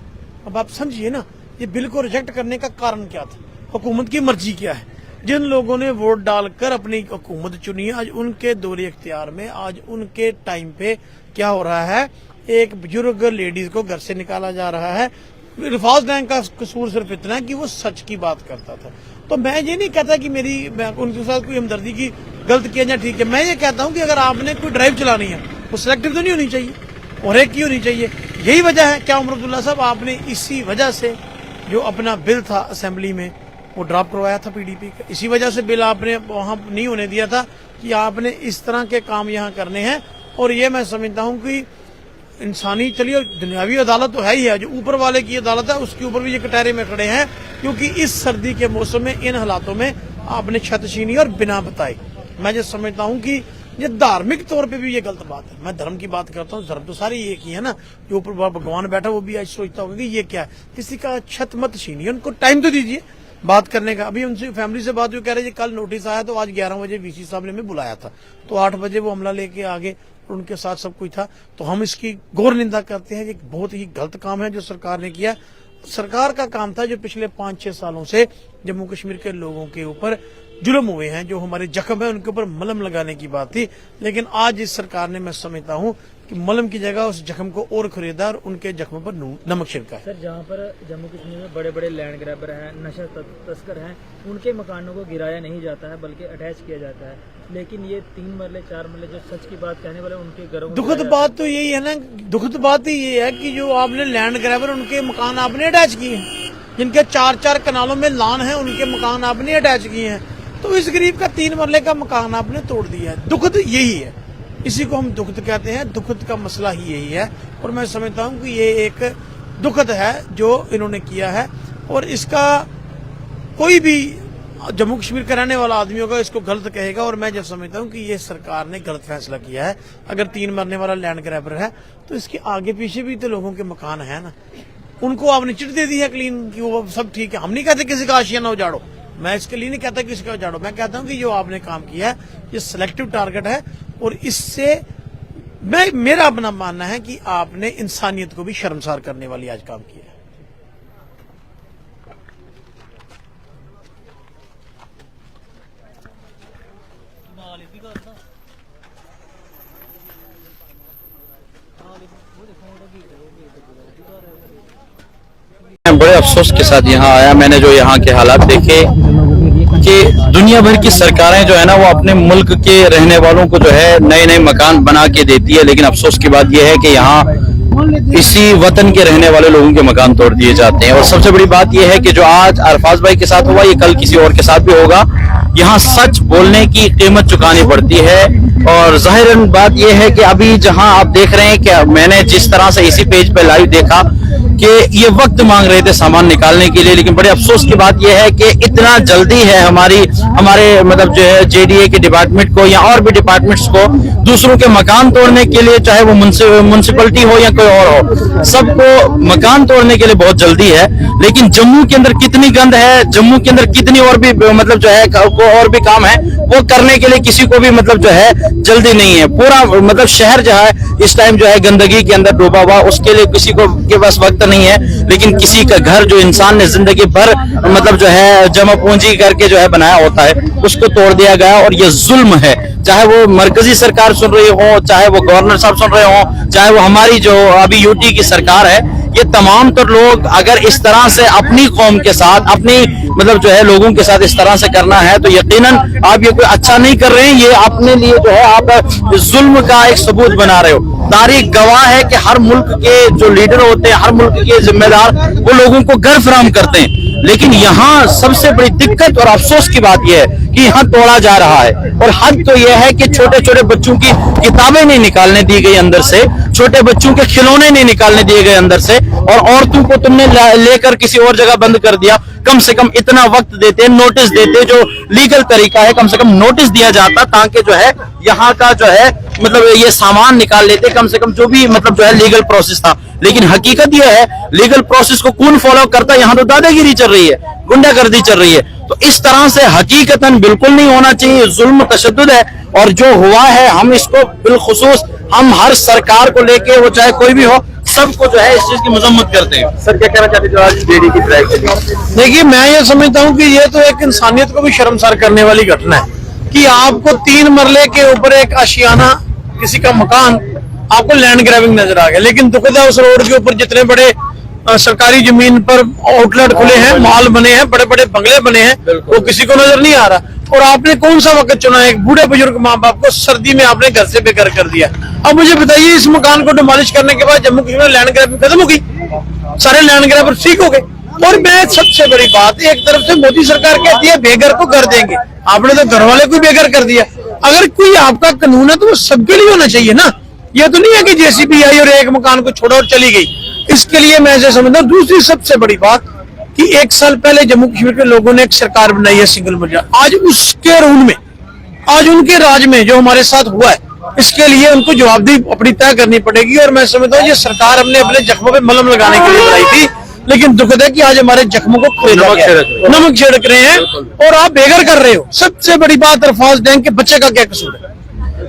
अब आप समझिए ना, ये बिल को रिजेक्ट करने का कारण क्या था? हुकूमत की मर्जी क्या है? जिन लोगों ने वोट डालकर अपनी हुकूमत चुनी है, आज उनके दौरे इख्तियार में, आज उनके टाइम पे क्या हो रहा है? एक बुजुर्ग लेडीज को घर से निकाला जा रहा है। अरफाज डैंग का कसूर सिर्फ इतना है कि वो सच की बात करता था। तो मैं ये नहीं कहता कि उनके साथ कोई हमदर्दी की गलत किया जाए, ठीक है। मैं ये कहता हूँ कि अगर आपने कोई ड्राइव चलानी है वो सिलेक्टिव तो नहीं होनी चाहिए और एक की होनी चाहिए। यही वजह है क्या उमर अब्दुल्ला साहब, आपने इसी वजह से जो अपना बिल था असेंबली में वो ड्रॉप करवाया था PDP का, इसी वजह से बिल आपने वहां नहीं होने दिया था कि आपने इस तरह के काम यहाँ करने हैं। और ये मैं समझता हूँ कि इंसानी, चलिए दुनियावी अदालत तो है ही है, जो ऊपर वाले की अदालत है उसके ऊपर भी ये कटहरे में खड़े हैं, क्योंकि इस सर्दी के मौसम में इन हालातों में आपने छत छीनी और बिना बताए। मैं जो समझता हूँ कि ये धार्मिक तौर पे भी ये गलत बात है। मैं धर्म की बात करता हूँ, धर्म तो सारे एक ही है ना, जो ऊपर भगवान बैठा वो भी आज सोचता होगा कि ये क्या है, किसी का छत मत छीनिए, उनको टाइम तो दीजिए बात करने का। अभी उनसे फैमिली से बात हुई, कह रहे जी कल नोटिस आया तो आज 11 बजे वीसी साहब ने हमें बुलाया था, तो 8 बजे वो हमला लेके आगे, उनके साथ सब कुछ था। तो हम इसकी घोर निंदा करते हैं, ये बहुत ही गलत काम है जो सरकार ने किया। सरकार का काम था जो पिछले 5-6 सालों से जम्मू कश्मीर के लोगों के ऊपर जुल्म हुए हैं, जो हमारे जख्म है उनके ऊपर मलम लगाने की बात थी, लेकिन आज इस सरकार ने, मैं समझता हूँ कि मलम की जगह उस जख्म को और खरीदा और उनके जख्म पर नमक छिड़का है। सर, जहाँ पर जम्मू कश्मीर में बड़े बड़े लैंड ग्रैबर हैं, नशा तस्कर हैं, उनके मकानों को गिराया नहीं जाता है बल्कि अटैच किया जाता है, लेकिन ये 3 मरले 4 मरले जो सच की बात कहने वाले उनके घरों, दुखद बात तो यही है ना, दुखद बात ही ये है कि जो आपने लैंड ग्रैबर उनके मकान आपने अटैच किए हैं, जिनके 4-4 कनालों में लान है उनके मकान आपने अटैच किए हैं, तो इस गरीब का 3 मरले का मकान आपने तोड़ दिया है। दुखद यही है, इसी को हम दुखद कहते हैं, दुखद का मसला ही यही है। और मैं समझता हूँ कि ये एक दुखद है जो इन्होंने किया है, और इसका कोई भी जम्मू कश्मीर का रहने वाला आदमी होगा इसको गलत कहेगा। और मैं जब समझता हूँ कि ये सरकार ने गलत फैसला किया है। अगर 3 मरने वाला लैंड ग्रैबर है तो इसके आगे पीछे भी तो लोगों के मकान है ना, उनको आपने चिट दे दी है क्लीन की वो सब ठीक है। हम नहीं कहते किसी का आशियाना उजाड़ो, मैं इसके लिए नहीं कहता किसी का उजाड़ो, मैं कहता हूं कि जो आपने काम किया है ये सिलेक्टिव टारगेट है, और इससे मेरा अपना मानना है कि आपने इंसानियत को भी शर्मसार करने वाली आज काम किया है। मैं बड़े अफसोस के साथ यहाँ आया। मैंने जो यहाँ के हालात देखे कि दुनिया भर की सरकारें जो है ना वो अपने मुल्क के रहने वालों को जो है नए नए मकान बना के देती है, लेकिन अफसोस की बात यह है कि यहाँ इसी वतन के रहने वाले लोगों के मकान तोड़ दिए जाते हैं। और सबसे बड़ी बात यह है कि जो आज अरफाज भाई के साथ हुआ ये कल किसी और के साथ भी होगा। यहाँ सच बोलने की कीमत चुकानी पड़ती है। और जाहिरन बात यह है कि अभी जहां आप देख रहे हैं कि मैंने जिस तरह से इसी पेज पे लाइव देखा कि ये वक्त मांग रहे थे सामान निकालने के लिए, लेकिन बड़े अफसोस की बात यह है कि इतना जल्दी है हमारे मतलब जो है जेडीए के डिपार्टमेंट को या और भी डिपार्टमेंट्स को दूसरों के मकान तोड़ने के लिए, चाहे वो म्युनिसिपैलिटी हो या कोई और हो, सबको मकान तोड़ने के लिए बहुत जल्दी है। लेकिन जम्मू के अंदर कितनी गंद है, जम्मू के अंदर कितनी और भी मतलब जो है और भी काम है वो करने के लिए किसी को भी मतलब जो है जल्दी नहीं है। पूरा मतलब शहर जो है इस टाइम जो है गंदगी के अंदर डूबा हुआ, उसके लिए किसी को के पास वक्त नहीं है। लेकिन किसी का घर जो इंसान ने जिंदगी भर मतलब जो है जमा पूंजी करके जो है बनाया होता है उसको तोड़ दिया गया, और ये जुल्म है। चाहे वो मरकजी सरकार सुन रही हो, चाहे वो गवर्नर साहब सुन रहे हो, चाहे वो हमारी जो अभी यूटी की सरकार है, ये तमाम तो लोग अगर इस तरह से अपनी कौम के साथ, अपनी मतलब जो है लोगों के साथ इस तरह से करना है तो यकीनन आप ये कोई अच्छा नहीं कर रहे हैं। ये अपने लिए जो है आप जुल्म का एक सबूत बना रहे हो। तारीख गवाह है कि हर मुल्क के जो लीडर होते हैं, हर मुल्क के जिम्मेदार, वो लोगों को घर फराहम करते हैं। लेकिन यहाँ सबसे बड़ी दिक्कत और अफसोस की बात यह है कि यहाँ तोड़ा जा रहा है। और हद तो यह है कि छोटे छोटे बच्चों की किताबें नहीं निकालने दी गई अंदर से, छोटे बच्चों के खिलौने नहीं निकालने दिए गए अंदर से, और औरतों को तुमने लेकर किसी और जगह बंद कर दिया। कम से कम इतना वक्त देते, नोटिस देते, जो लीगल तरीका है कम से कम नोटिस दिया जाता, ताकि जो है यहाँ का जो है मतलब ये सामान निकाल लेते, कम से कम जो भी मतलब जो है लीगल प्रोसेस था। लेकिन हकीकत यह है लीगल प्रोसेस को कौन फॉलो करता है? यहाँ तो दादागिरी चल रही है, गुंडागर्दी चल रही है। तो इस तरह से हकीकतन बिल्कुल नहीं होना चाहिए, जुल्म तशद्दुद है। और जो हुआ है हम इसको बिलखुसूस हम हर सरकार को लेके, वो चाहे कोई भी हो, सबको जो है इस चीज की मजम्मत करते हैं। सर क्या कहना चाहते हैं आज जेडी की ड्राइव के लिए? देखिए, मैं ये समझता हूँ कि ये तो एक इंसानियत को भी शर्मसार करने वाली घटना है कि आपको 3 मरले के ऊपर एक आशियाना, किसी का मकान, आपको लैंड ग्रैबिंग नजर आ गया। लेकिन दुखद है उस रोड के ऊपर जितने बड़े सरकारी जमीन पर आउटलेट खुले हैं, मॉल बने हैं, बड़े बड़े बंगले बने हैं, वो किसी को नजर नहीं आ रहा। और आपने कौन सा वक्त चुना है? एक बूढ़े बुजुर्ग माँ बाप को सर्दी में आपने घर से बेघर कर दिया। अब मुझे बताइए, इस मकान को डिमोलिश करने के बाद जम्मू कश्मीर में लैंड ग्रैबिंग खत्म हो गई, सारे लैंड ग्रैबर ठीक हो गए। और मैं सबसे बड़ी बात, एक तरफ से मोदी सरकार कहती है बेघर को कर देंगे, आपने तो घर वाले को बेघर कर दिया। अगर कोई आपका कानून है तो वो सबके लिए होना चाहिए ना। ये तो नहीं है कि जेसीबी आई और एक मकान को छोड़ा और चली गई। इसके लिए मैं ऐसे समझता हूँ। दूसरी सबसे बड़ी बात कि 1 साल पहले जम्मू कश्मीर के लोगों ने एक सरकार बनाई है सिंगल मंजिला, आज उसके रूल में, आज उनके राज में जो हमारे साथ हुआ है, इसके लिए उनको जवाबदेही अपनी तय करनी पड़ेगी। और मैं समझता हूँ ये सरकार हमने अपने जख्मों पे मलहम लगाने के लिए बनाई थी, लेकिन दुखद है कि आज हमारे जख्मों को नमक छिड़क रहे हैं और आप बेघर कर रहे हो। सबसे बड़ी बात, अरफाज डैंग के बच्चे का क्या कसूर है,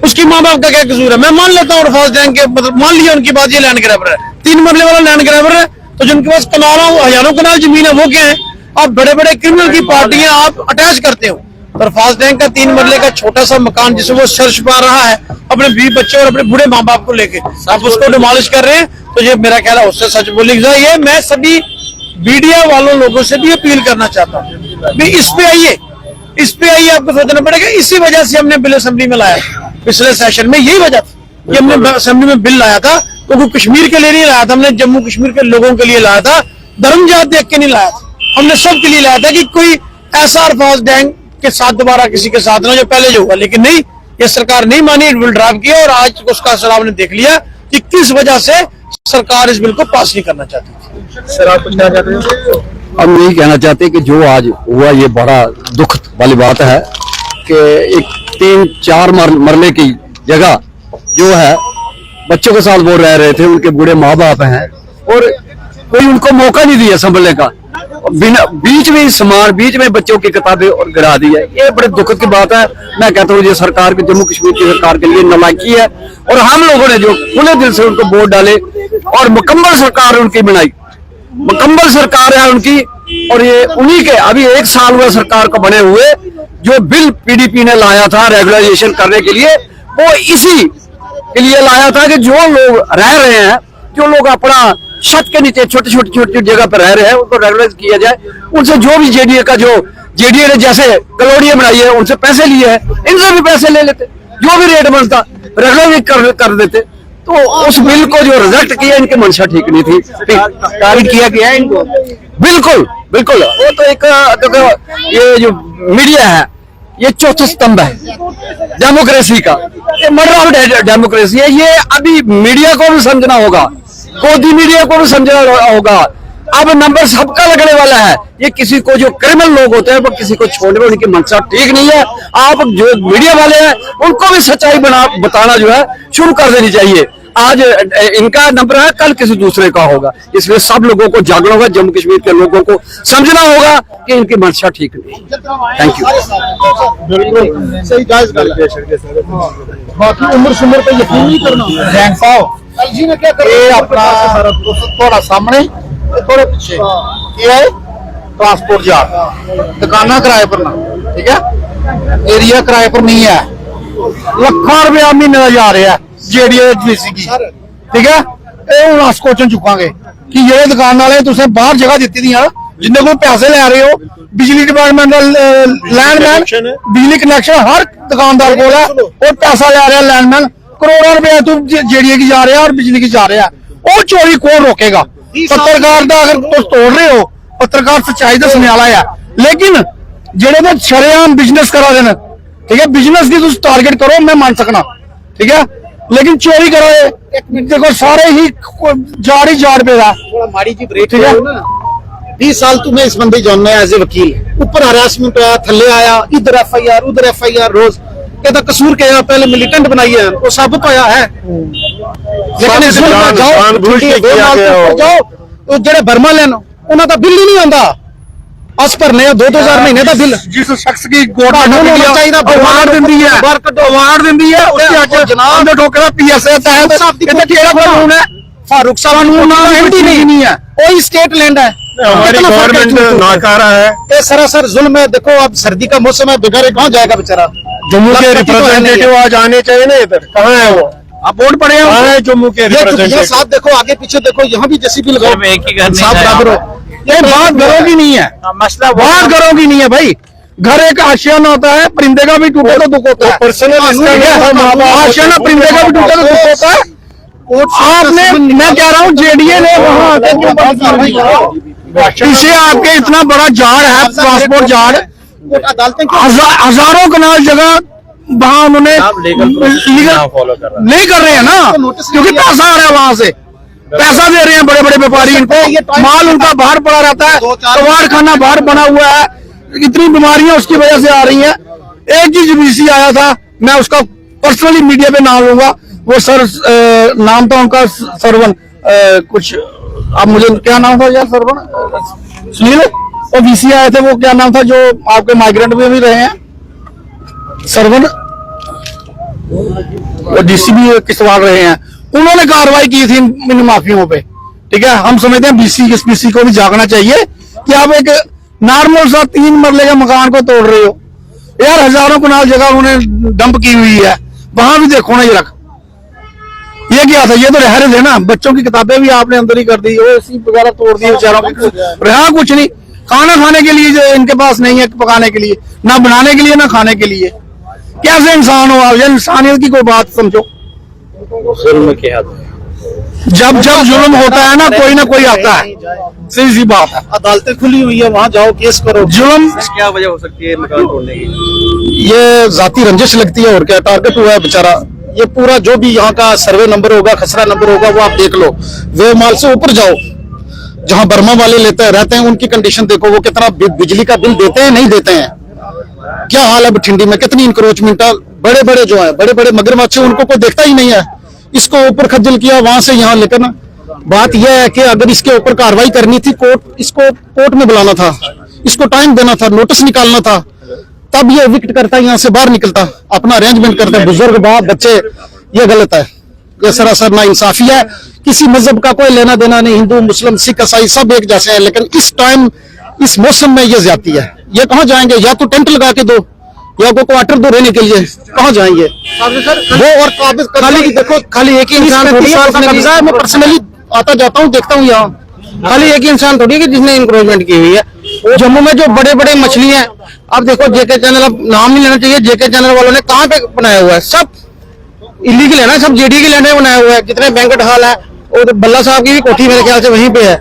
उसकी माँ बाप का क्या कसूर है? मैं मान लेता हूँ अरफाज डैंग के, मतलब मान लिया उनकी बात, ये लैंड ग्रैबर है, 3 मरले वाला लैंड ग्रैबर है, तो जिनके पास कनालों हजारों कनाल जमीन है वो क्या है? आप बड़े बड़े क्रिमिनल की पार्टियां आप अटैच करते हो। अरफाज डैंग का 3 मरले का छोटा सा मकान जिसे वो सर्च पा रहा है अपने 20 बच्चे और अपने बूढ़े माँ बाप को लेके, आप उसको डिमोलिश कर रहे हैं, तो ये मेरा ख्याल है उससे सच बोली जाए। मैं सभी मीडिया वालों लोगों से भी अपील करना चाहता हूँ, इस पे आइए, आपको सोचना पड़ेगा। इसी वजह से हमने बिल असेंबली में लाया पिछले सेशन में, यही वजह थी कि हमने असेंबली में बिल लाया था, तो कश्मीर के लिए नहीं लाया था, हमने जम्मू कश्मीर के लोगों के लिए लाया था, धर्म जात देख के नहीं लाया था, हमने सबके लिए लाया था कि कोई ऐसा अरफाज डैंग के साथ दोबारा किसी के साथ ना जो पहले जो हुआ। लेकिन नहीं, ये सरकार नहीं मानी, बिल ड्राफ्ट किया और आज उसका असर आपने देख लिया कि किस वजह से सरकार इस बिल को पास नहीं करना चाहती। सर आप कुछ कहना चाहते हैं? हम यही कहना चाहते हैं कि जो आज हुआ ये बड़ा दुख वाली बात है कि एक 3-4 मरले की जगह जो है बच्चों के साथ वो रह रहे थे, उनके बूढ़े माँ बाप हैं और कोई उनको मौका नहीं दिया संभलने का, बिना बीच में सामान, बीच में बच्चों की किताबें और गिरा दी है। ये बड़े दुखद की बात है। मैं कहता हूँ ये सरकार के, जम्मू कश्मीर की सरकार के लिए नालायकी है और हम लोगों ने जो खुले दिल से उनको वोट डाले और मुकम्मल सरकार उनकी बनाई, मुकम्मल सरकार है उनकी, और ये उन्हीं के अभी 1 साल हुआ सरकार को बने हुए। जो बिल पीडीपी ने लाया था रेगुलराइजेशन करने के लिए, वो इसी के लिए लाया था कि जो लोग रह रहे हैं, जो लोग अपना छत के नीचे छोटी जगह पर रह रहे हैं, उनको रेगुलराइज किया जाए। उनसे जो भी जेडीए ने जैसे कलोनियां बनाई है उनसे पैसे लिए हैं, इनसे भी पैसे ले लेते, जो भी रेट बनता रेगुलराइज कर देते। तो उस बिल को जो रिजेक्ट किया, इनकी मंशा ठीक नहीं थी, पारित किया गया है इनको। बिल्कुल वो तो एक ये जो मीडिया है ये चौथा स्तंभ है डेमोक्रेसी का, ये मर्डर ऑफ डेमोक्रेसी है। ये अभी मीडिया को भी समझना होगा, गोदी मीडिया को भी समझना होगा। अब नंबर सबका लगने वाला है। ये किसी को जो क्रिमिनल लोग होते हैं वो किसी को छोड़ने में उनकी मंशा ठीक नहीं है। आप जो मीडिया वाले हैं उनको भी सच्चाई बताना जो है शुरू कर देनी चाहिए। आज इनका नंबर है, कल किसी दूसरे का होगा, इसलिए सब लोगों को जागना होगा, जम्मू कश्मीर के लोगों को समझना होगा कि इनकी मंशा ठीक नहीं। Thank you. बाकी उम्र सुम्र पे यकीन नहीं करना। जी ने क्या करा अपना थोड़ा सामने थोड़े पीछे ये है ट्रांसपोर्ट यार्ड, दुकाना किराए पर ना, ठीक है, एरिया किराए पर नहीं है। लाखों रुपया महीने जा रहा है जेडीएसी की, ठीक है। ये हूं अस क्वेश्चन चुकांगे कि जेडे दुकान वाले तुसें बाहर जगह दी दी जिन्हें को पैसे ले रहे हो, बिजली डिपार्टमेंट लैंडमैन बिजली कनेक्शन हर दुकानदार को है और पैसा ले रहा है लैंडमैन, करोड़ों रुपया तू जेडीए की जा रहा है और बिजली की जा रहा है। वो चोरी कौन रोकेगा? पत्रकार का अगर तुम तोड़ रहे हो, पत्रकार सच्चाई दसने वाला है, लेकिन जेडे तो शरेआम बिजनेस करा देना, ठीक है, बिजनेस की तुम टारगेट करो, मैं मान सकना, ठीक है, लेकिन चोरी करो देखो सारे ही जाड़ पे रहा। माड़ी जी ब्रेक, ठीक है। 20 साल तुम्हें इस बंदे जानना है एज ए वकील, ऊपर हरासमेंट आया, थले आया, इधर एफआईआर उधर एफआईआर, रोज कहता कसूर क्या पहले मिलिटेंट बनाई है, वो साबित होया है। लेकिन इसमें जाओ जेडे बर्मा लेन उन्होंने बिल ही नहीं आता, अस भरने 2-2000 महीने का बिल। जिस शख्स की अवार्ड दी है फारूक साहब नहीं है, कोई स्टेट लैंड है, गवर्नमेंट नाकारा है, सरासर जुल्म है। देखो अब सर्दी का मौसम है, बेघर कहाँ जाएगा बेचारा? जम्मू के रिप्रेजेंटेटिव आज आने चाहिए ना इधर, कहाँ है वो? आप वोट पड़े हैं जम्मू के रिप्रेजेंटेटिव साथ, देखो आगे पीछे देखो, यहाँ भी जेसीबी लगाओ, एक ही घर साफ बराबर हो। ये बात घरों की नहीं है, मसला बात घरों की नहीं है भाई। घर एक आशियाना होता है, परिंदे का भी टूटे तो दुख होता है। आशियाना परिंदे का भी टूटे तो दुख होता है। आपने, मैं कह रहा हूँ जेडीए ने वहां पीछे आपके इतना बड़ा जाड़ है, ट्रांसपोर्ट जाड़, हजारों कनाल जगह वहाँ उन्होंने लीगल फॉलो कर रहा नहीं कर रहे हैं ना, क्योंकि पैसा आ रहा है वहां से, पैसा दे रहे हैं बड़े बड़े व्यापारी इनको, माल उनका बाहर पड़ा रहता है, कबाड़ खाना बाहर बना हुआ है, इतनी बीमारियां उसकी वजह से आ रही हैं। एक चीज बीसी आया था, मैं उसका पर्सनली मीडिया पे नाम लूंगा, वो सर नाम था उनका सरवन कुछ, अब मुझे क्या नाम था यार, सरवन सुनील, वो बीसी आए थे, वो क्या नाम था जो आपके माइग्रेंट में भी रहे हैं, सरवन, वो डीसी भी किसवाड़ रहे हैं, उन्होंने कार्रवाई की थी इन माफियों पे। ठीक है, हम समझते हैं बीसी को भी जागना चाहिए कि आप एक नॉर्मल सा 3 मरले के मकान को तोड़ रहे हो यार, हजारों कनाल जगह उन्होंने डंप की हुई है, वहां भी देखो ना जरा, ये क्या था, ये तो रह रहे थे ना, बच्चों की किताबें भी आपने अंदर ही कर दी, एसी वगैरह तोड़ दी बेचारों की, रहा कुछ नहीं, खाना खाने के लिए जो इनके पास नहीं है पकाने के लिए, ना बनाने के लिए ना खाने के लिए, कैसे इंसान हो आप, इंसानियत की कोई बात समझो। जुल्म के हाथ जब जुल्म होता है ना कोई आता है, सीधी सी बात है, अदालतें खुली हुई है, वहाँ जाओ केस करो। जुल्म क्या वजह हो सकती है मकान तोड़ने की? ये जाती रंजिश लगती है और क्या, टारगेट हुआ है बेचारा। ये पूरा जो भी यहाँ का सर्वे नंबर होगा, खसरा नंबर होगा, वो आप देख लो, वे माल से ऊपर जाओ, जहाँ बर्मा वाले लेते रहते हैं उनकी कंडीशन देखो, वो कितना बिजली का बिल देते हैं नहीं देते हैं, क्या हाल है बठिंडी में, कितनी इंक्रोचमेंट है, बड़े बड़े जो है बड़े बड़े मगरमच्छ उनको कोई देखता ही नहीं है, इसको ऊपर खज्जल किया वहां से यहाँ लेकर ना। बात यह है कि अगर इसके ऊपर कार्रवाई करनी थी, इसको कोर्ट में बुलाना था, इसको टाइम देना था, नोटिस निकालना था, तब ये विकेट करता यहाँ से बाहर निकलता, अपना अरेंजमेंट करता, बुजुर्ग बाप बच्चे, ये गलत है, ये सरासर ना इंसाफी है। किसी मजहब का कोई लेना देना नहीं, हिंदू मुस्लिम सिख ईसाई सब एक जैसे हैं, लेकिन इस टाइम इस मौसम में ये ज्यादती है। ये कहाँ जाएंगे, या तो टेंट लगा के दो या को क्वार्टर दो रहने के लिए, कहाँ जाएंगे वो, और खाली देखो, खाली एक ही इंसान थोड़ी है, मैं पर्सनली आता जाता हूँ देखता हूँ यहाँ, खाली एक ही इंसान थोड़ी है कि जिसने इंक्रोचमेंट की हुई है। जम्मू में जो बड़े बड़े मछली हैं, अब देखो जेके चैनल, अब नाम नहीं लेना चाहिए, जेके चैनल वालों ने कहाँ पे बनाया हुआ है, सब इलीगल है ना, सब जेडी के लैंड में बनाया हुआ है, जितने बैंकेट हॉल है, और बल्ला साहब की भी कोठी मेरे ख्याल से वहीं पे है,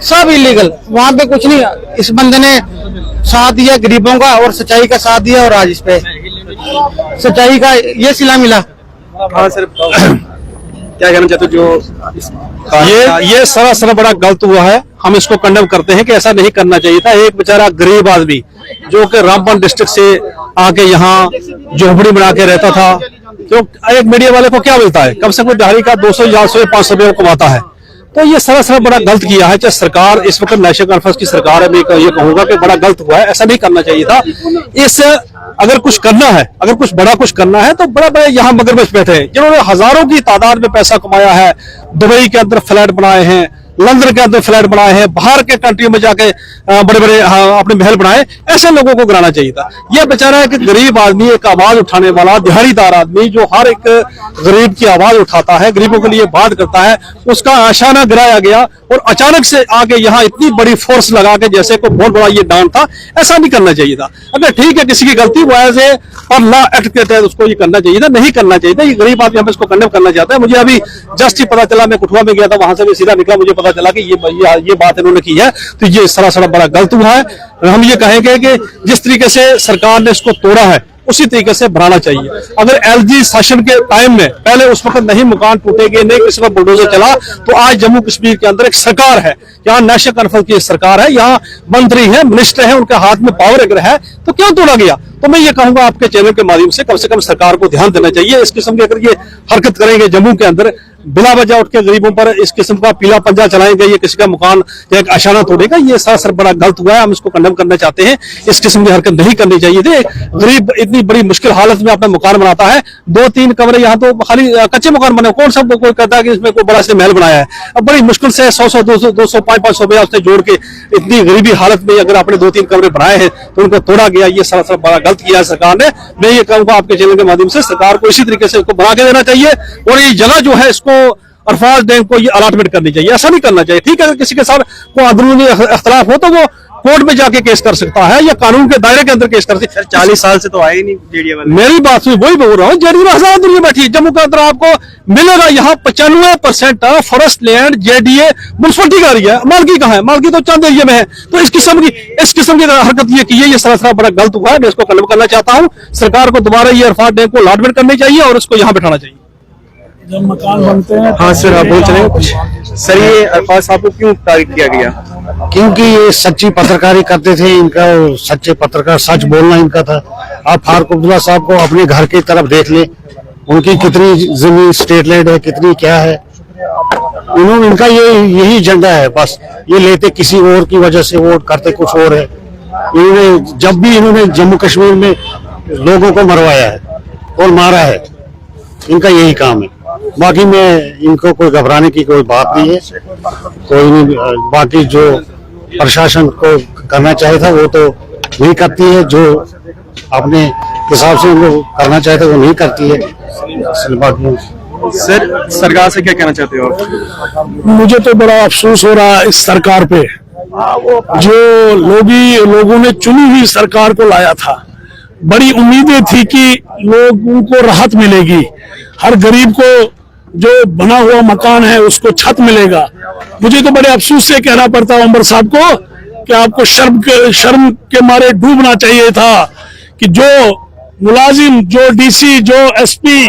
सब इलीगल, वहां पे कुछ नहीं। इस बंदे ने साथ दिया गरीबों का और सच्चाई का साथ दिया, और आज इस पे सच्चाई का ये सिला मिला। हाँ सर, क्या कहना चाहते हो, जो ये सरासर बड़ा गलत हुआ है, हम इसको कंडेम करते हैं कि ऐसा नहीं करना चाहिए था। एक बेचारा गरीब आदमी जो कि रामबन डिस्ट्रिक्ट से आके यहाँ झोपड़ी बना के रहता था, तो एक मीडिया वाले को क्या मिलता है, कम से कम दिहाड़ी का 200 या 500 रुपये कमाता है, तो ये सरासर बड़ा गलत किया है। चाहे सरकार इस वक्त नेशनल कॉन्फ्रेंस की सरकार है, मैं ये कहूंगा कि बड़ा गलत हुआ है, ऐसा नहीं करना चाहिए था। इस अगर कुछ करना है, अगर कुछ बड़ा कुछ करना है, तो बड़ा बड़े यहाँ मगरमच्छ बैठे हैं जिन्होंने हजारों की तादाद में पैसा कमाया है, दुबई के अंदर फ्लैट बनाए हैं, लंदन के अंदर फ्लैट बनाए हैं, बाहर के कंट्री में जाके बड़े बड़े अपने महल बनाए, ऐसे लोगों को गिराना चाहिए था। यह बेचारा एक गरीब आदमी, एक आवाज उठाने वाला दिहाड़ीदार आदमी जो हर एक गरीब की आवाज उठाता है, गरीबों के लिए बात करता है, उसका आशाना गिराया गया और अचानक से आके यहाँ इतनी बड़ी फोर्स लगा के जैसे कोई बहुत बड़ा ये डांट था, ऐसा नहीं करना चाहिए था। अगर ठीक है किसी की गलती वो ऐसे और लॉ एक्ट के तहत उसको ये करना चाहिए था, नहीं करना चाहिए था। ये गरीब आदमी हम इसको कंडेम करना चाहता है। मुझे अभी जस्ट ही पता चला, मैं कठुआ में गया था, वहां से भी सीधा निकला, मुझे पता चला कि ये बात इन्होंने की है, तो ये सरासर बड़ा गलत हुआ है। हम ये कहेंगे कि जिस तरीके से सरकार ने इसको तोड़ा है उसी तरीके से बढ़ाना चाहिए। अगर एलजी शासन के टाइम में पहले उस वक्त नहीं मकान टूटेंगे, नहीं किसी पर बुलडोजर चला, तो आज जम्मू कश्मीर के अंदर एक सरकार है, यहाँ नेशनल कॉन्फ्रेंस की सरकार है, यहाँ मंत्री है, मिनिस्टर है, उनके हाथ में पावर अगर है तो क्यों तोड़ा गया। तो मैं ये कहूंगा आपके चैनल के माध्यम से कम सरकार को ध्यान देना चाहिए। इस किस्म की अगर ये हरकत करेंगे जम्मू के अंदर, बिला वजह उठ के गरीबों पर इस किस्म का पीला पंजा चलाएंगे, ये किसी का मकान या एक आशाना तोड़ेगा, ये सरासर बड़ा गलत हुआ है। हम इसको कंडेम करना चाहते हैं। इस किस्म की हरकत नहीं करनी चाहिए थी। गरीब इतनी बड़ी मुश्किल हालत में अपना मकान बनाता है, 2-3 कमरे, यहाँ तो खाली कच्चे मकान बने, कौन सा कोई कहता है कि इसमें कोई बड़ा से महल बनाया है। अब बड़ी मुश्किल से 100-100, 200, 500 रुपया उसने जोड़ के इतनी गरीबी हालत में अगर अपने 2-3 कमरे बनाए हैं तो उनको तोड़ा गया, ये सरासर बड़ा गलत किया है सरकार ने। मैं ये कहूंगा आपके चैनल के माध्यम से सरकार को इसी तरीके से इसको बना के देना चाहिए और ये जगह जो है इसको अरफाज डैम को ये अलॉटमेंट करनी चाहिए। ऐसा नहीं करना चाहिए। ठीक है, अगर किसी के साथ कोई अंदरूनी अख्तलाफ हो तो वो कोर्ट में जाके केस कर सकता है या कानून के दायरे के अंदर केस कर सकता है। 40 साल से तो आए ही नहीं जेडीए वाले। मेरी बात हुई, वही बोल रहा हूँ, जेडीए में हजार दुनिया बैठी है। जम्मू के अंदर आपको मिलेगा यहाँ 95% फॉरेस्ट लैंड जेडीए म्युनिसिपलिटी का एरिया है। मालकी कहाँ है? मालकी तो चंद एरिया में है। तो इस किस्म की हरकत ये की है, ये सरासर बड़ा गलत हुआ है। मैं इसको कलम करना चाहता हूँ। सरकार को दोबारा ये अरफात डैम को अलॉटमेंट करनी चाहिए और इसको यहाँ बैठाना चाहिए। जब मकान बनते हैं। हाँ सर, आप बोल रहे हैं कुछ। सर, ये अरफात साहब को क्यों तारीफ किया गया? क्योंकि ये सच्ची पत्रकारी करते थे। इनका सच्चे पत्रकार, सच बोलना इनका था। आप फारूक अब्दुल्ला साहब को अपने घर की तरफ देख ले, उनकी कितनी जमीन स्टेट लैंड है, कितनी क्या है। उन्होंने इनका यही एजेंडा है, बस ये लेते किसी और की वजह से, वोट करते कुछ और है। इन्होंने जब भी इन्होंने जम्मू कश्मीर में लोगों को मरवाया है और मारा है, इनका यही काम है। बाकी में इनको कोई घबराने की कोई बात नहीं है, कोई नहीं। बाकी जो प्रशासन को करना चाहिए था वो तो नहीं करती है, जो अपने हिसाब से उनको करना चाहिए था वो नहीं करती है। बाकी सर, सरकार से क्या कहना चाहते हो आप? मुझे तो बड़ा अफसोस हो रहा है इस सरकार पे, जो लोगों ने चुनी हुई सरकार को लाया था। बड़ी उम्मीदें थी कि लोगों को राहत मिलेगी, हर गरीब को जो बना हुआ मकान है उसको छत मिलेगा। मुझे तो बड़े अफसोस से कहना पड़ता है उमर साहब को कि आपको शर्म के मारे डूबना चाहिए था कि जो मुलाजिम, जो डीसी, जो एसपी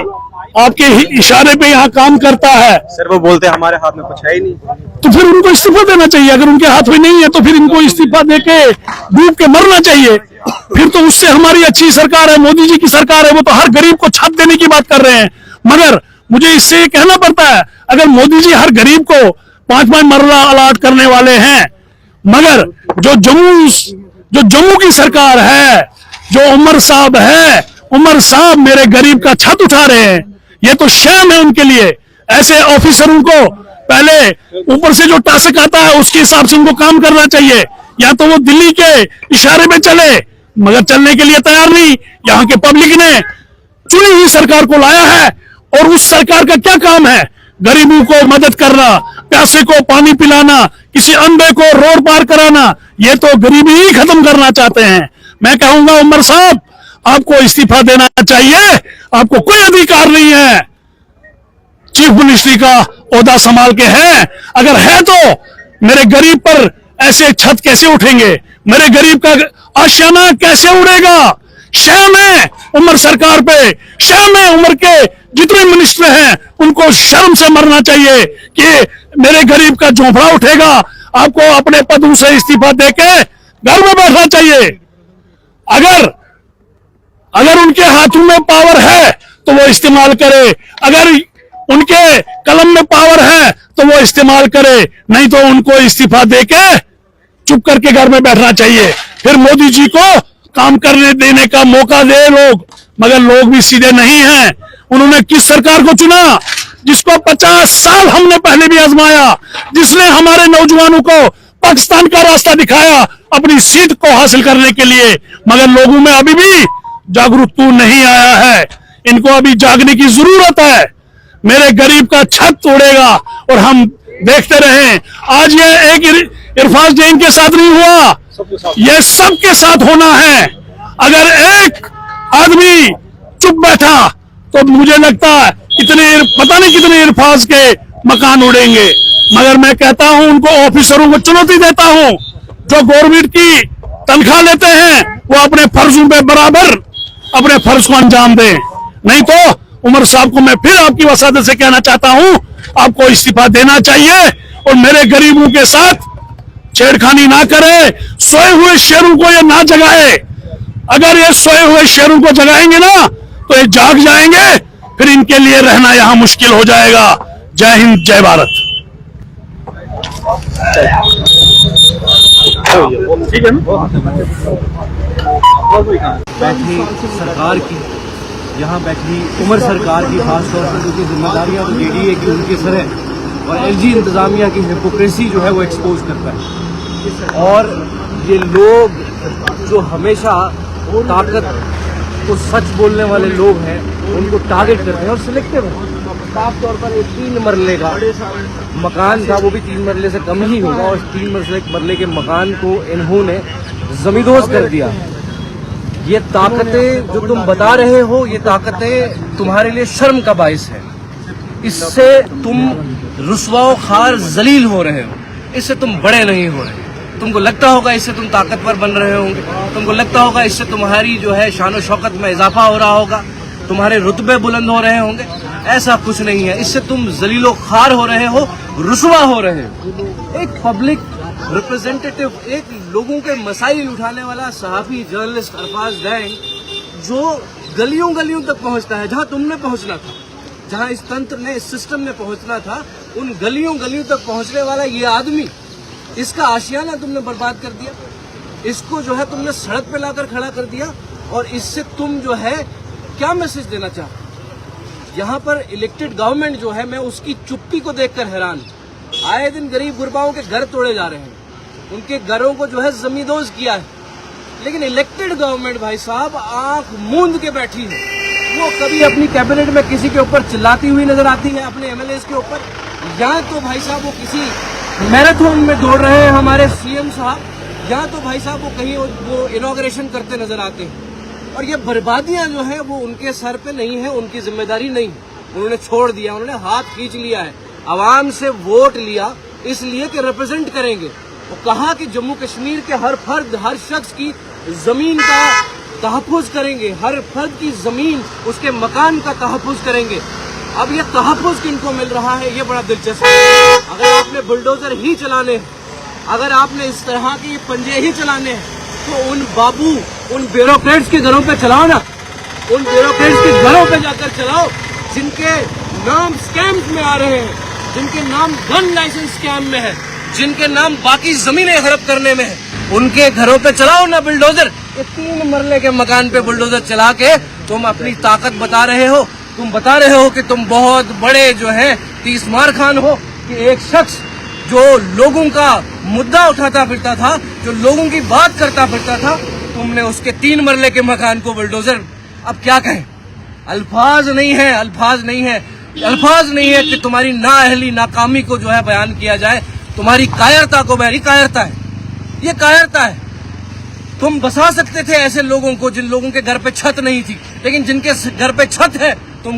आपके इशारे पे यहाँ काम करता है। सर, वो बोलते हैं हमारे हाथ में कुछ है ही नहीं, तो फिर उनको इस्तीफा देना चाहिए। अगर उनके हाथ में नहीं है तो फिर इनको इस्तीफा देके डूब के मरना चाहिए। फिर तो उससे हमारी अच्छी सरकार है, मोदी जी की सरकार है, वो तो हर गरीब को छत देने की बात कर रहे हैं। मगर मुझे इससे कहना पड़ता है, अगर मोदी जी हर गरीब को 5-5 मरला अलाट करने वाले हैं, मगर जो जम्मू की सरकार है, जो उमर साहब है, उमर साहब मेरे गरीब का छत उठा रहे हैं, ये तो शर्म है उनके लिए। ऐसे ऑफिसरों को पहले ऊपर से जो टास्क आता है उसके हिसाब से उनको काम करना चाहिए। या तो वो दिल्ली के इशारे में चले, मगर चलने के लिए तैयार नहीं। यहाँ के पब्लिक ने चुनी हुई सरकार को लाया है और उस सरकार का क्या काम है? गरीबों को मदद करना, प्यासे को पानी पिलाना, किसी अंधे को रोड पार कराना। ये तो गरीबी ही खत्म करना चाहते हैं। मैं कहूंगा उमर साहब, आपको इस्तीफा देना चाहिए। आपको कोई अधिकार नहीं है चीफ मिनिस्ट्री का ओहदा संभाल के हैं। अगर है तो मेरे गरीब पर ऐसे छत कैसे उठेंगे? मेरे गरीब का आशियाना कैसे उड़ेगा? शर्म है उमर सरकार पे, शर्म है उमर के जितने मिनिस्टर हैं, उनको शर्म से मरना चाहिए कि मेरे गरीब का झोंपड़ा उठेगा। आपको अपने पदों से इस्तीफा देके घर में बैठना चाहिए। अगर उनके हाथों में पावर है तो वो इस्तेमाल करे, अगर उनके कलम में पावर है तो वो इस्तेमाल करे, नहीं तो उनको इस्तीफा देके चुप करके घर में बैठना चाहिए। फिर मोदी जी को काम करने देने का मौका दे लोग। मगर लोग भी सीधे नहीं हैं। उन्होंने किस सरकार को चुना? जिसको 50 साल हमने पहले भी आजमाया, जिसने हमारे नौजवानों को पाकिस्तान का रास्ता दिखाया अपनी सीट को हासिल करने के लिए। मगर लोगों में अभी भी जागरूकता नहीं आया है। इनको अभी जागने की जरूरत है। मेरे गरीब का छत तोड़ेगा और हम देखते रहे। आज ये एक इरफाज जैन के साथ नहीं हुआ, ये सबके साथ होना है। अगर एक आदमी चुप बैठा तो मुझे लगता है पता नहीं कितने इरफाज के मकान उड़ेंगे। मगर मैं कहता हूं, उनको ऑफिसरों को चुनौती देता हूं, जो गवर्नमेंट की तनख्वाह लेते हैं वो अपने फर्जों पे बराबर अपने फर्ज को अंजाम दें। नहीं तो उमर साहब को मैं फिर आपकी वसादत से कहना चाहता हूं, आपको इस्तीफा देना चाहिए और मेरे गरीबों के साथ छेड़खानी ना करे। सोए हुए शेरों को ये ना जगाए। अगर ये सोए हुए शेरों को जगाएंगे ना तो ये जाग जाएंगे, फिर इनके लिए रहना यहां मुश्किल हो जाएगा। जय हिंद, जय भारत। ठीक है ना? बैठी सरकार की, यहाँ बैठी उमर सरकार की, खासतौर पर उनकी जिम्मेदारियाँ तो जेडीए की उनके सर है, और एलजी इंतजामिया की हिपोक्रेसी जो है वो एक्सपोज करता है। और ये लोग जो हमेशा ताकत को सच बोलने वाले लोग हैं उनको टारगेट करते हैं और सिलेक्टिव हैं। साफ तौर पर एक 3 मरले का मकान था, वो भी 3 मरले से कम ही होगा, और 3 मरले के मकान को इन्होंने जमींदोज कर दिया। ये ताकतें जो तुम बता रहे हो, ये ताकतें तुम्हारे लिए शर्म का बाइस है। इससे तुम रुस्वा खार जलील हो रहे हो, इससे तुम बड़े नहीं हो रहे। तुमको लगता होगा इससे तुम ताकतवर बन रहे होंगे, तुमको लगता होगा इससे तुम्हारी जो है शान शौकत में इजाफा हो रहा होगा, तुम्हारे रुतबे बुलंद हो रहे होंगे। ऐसा कुछ नहीं है, इससे तुम जलीलो खार हो रहे हो, रुस्वा हो रहे हो। एक पब्लिक रिप्रेजेंटेटिव, एक लोगों के मसाइल उठाने वाला सहाफी जर्नलिस्ट अरफाज डैंग, जो गलियों गलियों तक पहुंचता है, जहां तुमने पहुंचना था, जहां इस तंत्र ने, इस सिस्टम ने पहुंचना था, उन गलियों गलियों तक पहुंचने वाला ये आदमी, इसका आशियाना तुमने बर्बाद कर दिया। इसको जो है तुमने सड़क पे लाकर खड़ा कर दिया, और इससे तुम जो है क्या मैसेज देना चाहते? यहाँ पर इलेक्टेड गवर्नमेंट जो है, मैं उसकी चुप्पी को देखकर हैरान। आए दिन गरीब गुरबाओं के घर तोड़े जा रहे हैं, उनके घरों को जो है जमींदोज किया है, लेकिन इलेक्टेड गवर्नमेंट भाई साहब आंख मूंद के बैठी है। वो कभी अपनी कैबिनेट में किसी के ऊपर चिल्लाती हुई नजर आती है, अपने एमएलए के ऊपर, या तो भाई साहब वो किसी मैराथन में दौड़ रहे हैं हमारे सीएम साहब, या तो भाई साहब वो कहीं वो इनॉग्रेशन करते नजर आते हैं। और ये बर्बादियां जो है वो उनके सर पे नहीं है, उनकी जिम्मेदारी नहीं, उन्होंने छोड़ दिया, उन्होंने हाथ खींच लिया है। आवाम से वोट लिया इसलिए कि रिप्रेजेंट करेंगे। वो कहा कि जम्मू कश्मीर के हर फर्द, हर शख्स की जमीन का तहफ़्फ़ुज़ करेंगे, हर फर्द की जमीन, उसके मकान का तहफ़्फ़ुज़ करेंगे। अब ये तहफ़्फ़ुज़ किनको मिल रहा है, ये बड़ा दिलचस्प है। अगर आपने बुलडोजर ही चलाने हैं, अगर आपने इस तरह के पंजे ही चलाने हैं, तो उन बाबू, उन ब्यूरोक्रेट्स के घरों पे चलाओ ना, उन ब्यूरोक्रेट्स के घरों पे जाकर चलाओ, जिनके नाम स्कैम्स में आ रहे हैं, जिनके नाम गन लाइसेंस स्कैम में है, जिनके नाम बाकी जमीनें हड़प करने में है, उनके घरों पे चलाओ ना बुलडोजर। ये 3 मरले के मकान पे बुलडोजर चला के तुम अपनी ताकत बता रहे हो, तुम बता रहे हो कि तुम बहुत बड़े जो है तीसमार खान हो, कि एक शख्स जो लोगों का मुद्दा उठाता फिरता था, जो लोगों की बात करता फिरता था, तुमने उसके 3 मरले के मकान को बुलडोजर। अब क्या कहें, अल्फाज नहीं है, अल्फाज नहीं है, अल्फाज नहीं है कि तुम्हारी नाअहली, नाकामी को जो है बयान किया जाए, तुम्हारी कायरता को बयान। कायरता है, ये कायरता है। तुम बसा सकते थे ऐसे लोगों को जिन लोगों के घर पे छत नहीं थी, लेकिन जिनके घर पे छत है तुम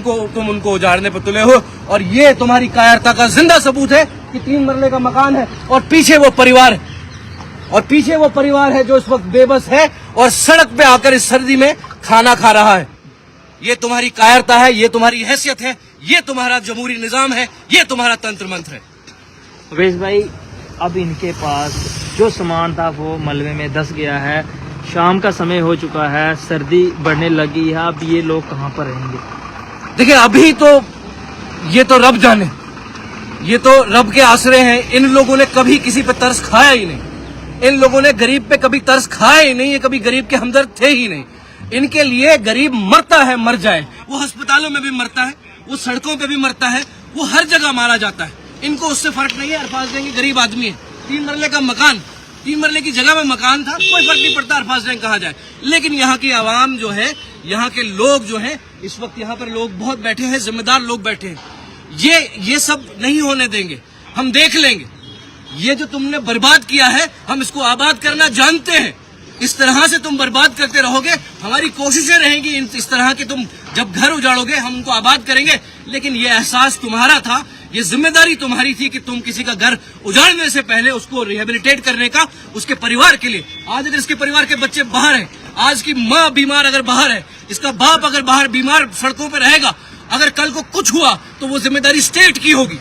उनको उजाड़ने पर तुले हो। और ये तुम्हारी कायरता का जिंदा सबूत है कि 3 मरले का मकान है, और पीछे वो परिवार है, और पीछे वो परिवार है जो इस वक्त बेबस है और सड़क पे आकर इस सर्दी में खाना खा रहा है। ये तुम्हारी कायरता है, ये तुम्हारी हैसियत है, ये तुम्हारा जमहूरी निजाम है, ये तुम्हारा तंत्र मंत्र है। अवेश भाई, अब इनके पास जो सामान था वो मलबे में धंस गया है, शाम का समय हो चुका है, सर्दी बढ़ने लगी है, अब ये लोग कहाँ पर रहेंगे? देखिए, अभी तो ये तो रब जाने, ये तो रब के आसरे हैं। इन लोगों ने कभी किसी पे तरस खाया ही नहीं, इन लोगों ने गरीब पे कभी तरस खाया ही नहीं, ये कभी गरीब के हमदर्द थे ही नहीं। इनके लिए गरीब मरता है, मर जाए, वो अस्पतालों में भी मरता है, वो सड़कों पे भी मरता है, वो हर जगह मारा जाता है, इनको उससे फर्क नहीं है। अरफाज डैंग गरीब आदमी है, 3 मरले का मकान, 3 मरले की जगह में मकान था, कोई फर्क नहीं पड़ता अरफाज डैंग कहा जाए। लेकिन यहाँ की आवाम जो है, यहाँ के लोग जो है, इस वक्त यहाँ पर लोग बहुत बैठे हैं, जिम्मेदार लोग बैठे हैं, ये सब नहीं होने देंगे, हम देख लेंगे। ये जो तुमने बर्बाद किया है, हम इसको आबाद करना जानते हैं। इस तरह से तुम बर्बाद करते रहोगे, हमारी कोशिशें रहेंगी इस तरह की, तुम जब घर उजाड़ोगे हम उनको आबाद करेंगे। लेकिन ये एहसास तुम्हारा था, ये जिम्मेदारी तुम्हारी थी कि तुम किसी का घर उजाड़ने से पहले उसको रिहेबिलिटेट करने का, उसके परिवार के लिए। आज अगर इसके परिवार के बच्चे बाहर हैं, आज की माँ बीमार अगर बाहर है, इसका बाप अगर बाहर बीमार सड़कों पर रहेगा, अगर कल को कुछ हुआ तो वो जिम्मेदारी स्टेट की होगी,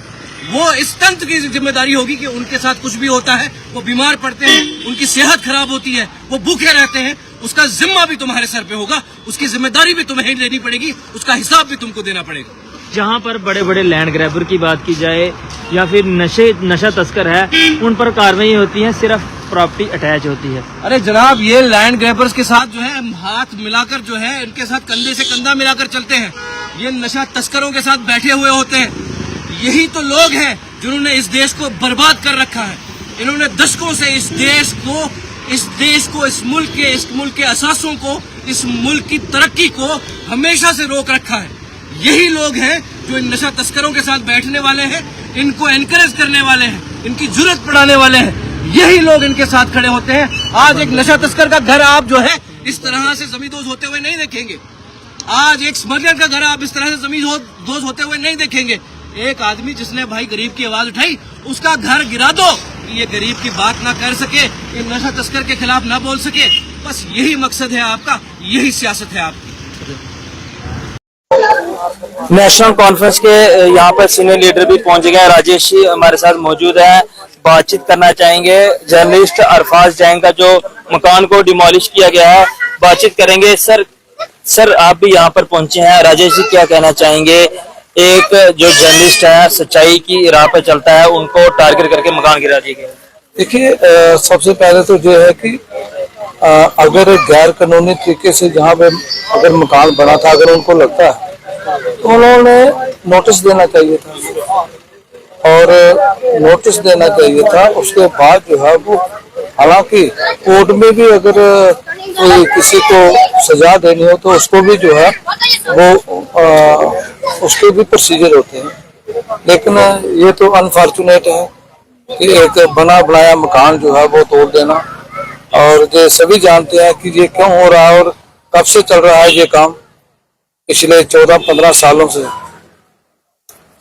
वो इस तंत्र की जिम्मेदारी होगी कि उनके साथ कुछ भी होता है, वो बीमार पड़ते हैं, उनकी सेहत खराब होती है, वो भूखे रहते हैं, उसका जिम्मा भी तुम्हारे सर पे होगा, उसकी जिम्मेदारी भी तुम्हें लेनी पड़ेगी, उसका हिसाब भी तुमको देना पड़ेगा। जहाँ पर बड़े बड़े लैंड ग्रैबर की बात की जाए या फिर नशा तस्कर है, उन पर कार्रवाई होती है, सिर्फ प्रॉपर्टी अटैच होती है। अरे जनाब, ये लैंड ग्रैबर्स के साथ जो है हाथ मिलाकर जो है, इनके साथ कंधे से कंधा मिलाकर चलते हैं, ये नशा तस्करों के साथ बैठे हुए होते हैं। यही तो लोग हैं जिन्होंने इस देश को बर्बाद कर रखा है। इन्होंने दशकों से इस मुल्क के असासों को, इस मुल्क की तरक्की को हमेशा से रोक रखा है। यही लोग हैं जो इन नशा तस्करों के साथ बैठने वाले हैं, इनको एनकरेज करने वाले हैं, इनकी जुर्रत बढ़ाने वाले हैं, यही लोग इनके साथ खड़े होते हैं। आज एक नशा तस्कर का घर आप जो है इस तरह से जमींदोज होते हुए नहीं देखेंगे। आज एक स्मगलर का घर आप इस तरह से जमींदोज होते हुए नहीं देखेंगे। एक आदमी जिसने भाई गरीब की आवाज उठाई, उसका घर गिरा दो कि ये गरीब की बात ना कर सके, ये नशा तस्कर के खिलाफ ना बोल सके। बस यही मकसद है आपका, यही सियासत है आपकी। नेशनल कॉन्फ्रेंस के यहाँ पर सीनियर लीडर भी पहुंच गए। राजेश जी हमारे साथ मौजूद है, बातचीत करना चाहेंगे। जर्नलिस्ट अरफाज जैन का जो मकान को डिमोलिश किया गया है, बातचीत करेंगे। सर आप भी यहाँ पर पहुंचे हैं, राजेश जी क्या कहना चाहेंगे? एक जो जर्नलिस्ट है सच्चाई की राह पर चलता है, उनको टारगेट करके मकान गिरा दिया गया। देखिए, सबसे पहले तो जो है कि अगर गैर कानूनी तरीके से जहाँ पे अगर मकान बना था, अगर उनको लगता है तो उन्होंने नोटिस देना चाहिए था, और नोटिस देना चाहिए था। उसके बाद जो है वो, हालांकि कोर्ट में भी अगर कोई किसी को सजा देनी हो तो उसको भी जो है वो उसके भी प्रोसीजर होते हैं। लेकिन ये तो अनफॉर्चुनेट है कि एक बना बनाया मकान जो है वो तोड़ देना, और ये सभी जानते हैं कि ये क्यों हो रहा है और कब से चल रहा है ये काम, पिछले 14-15 सालों से।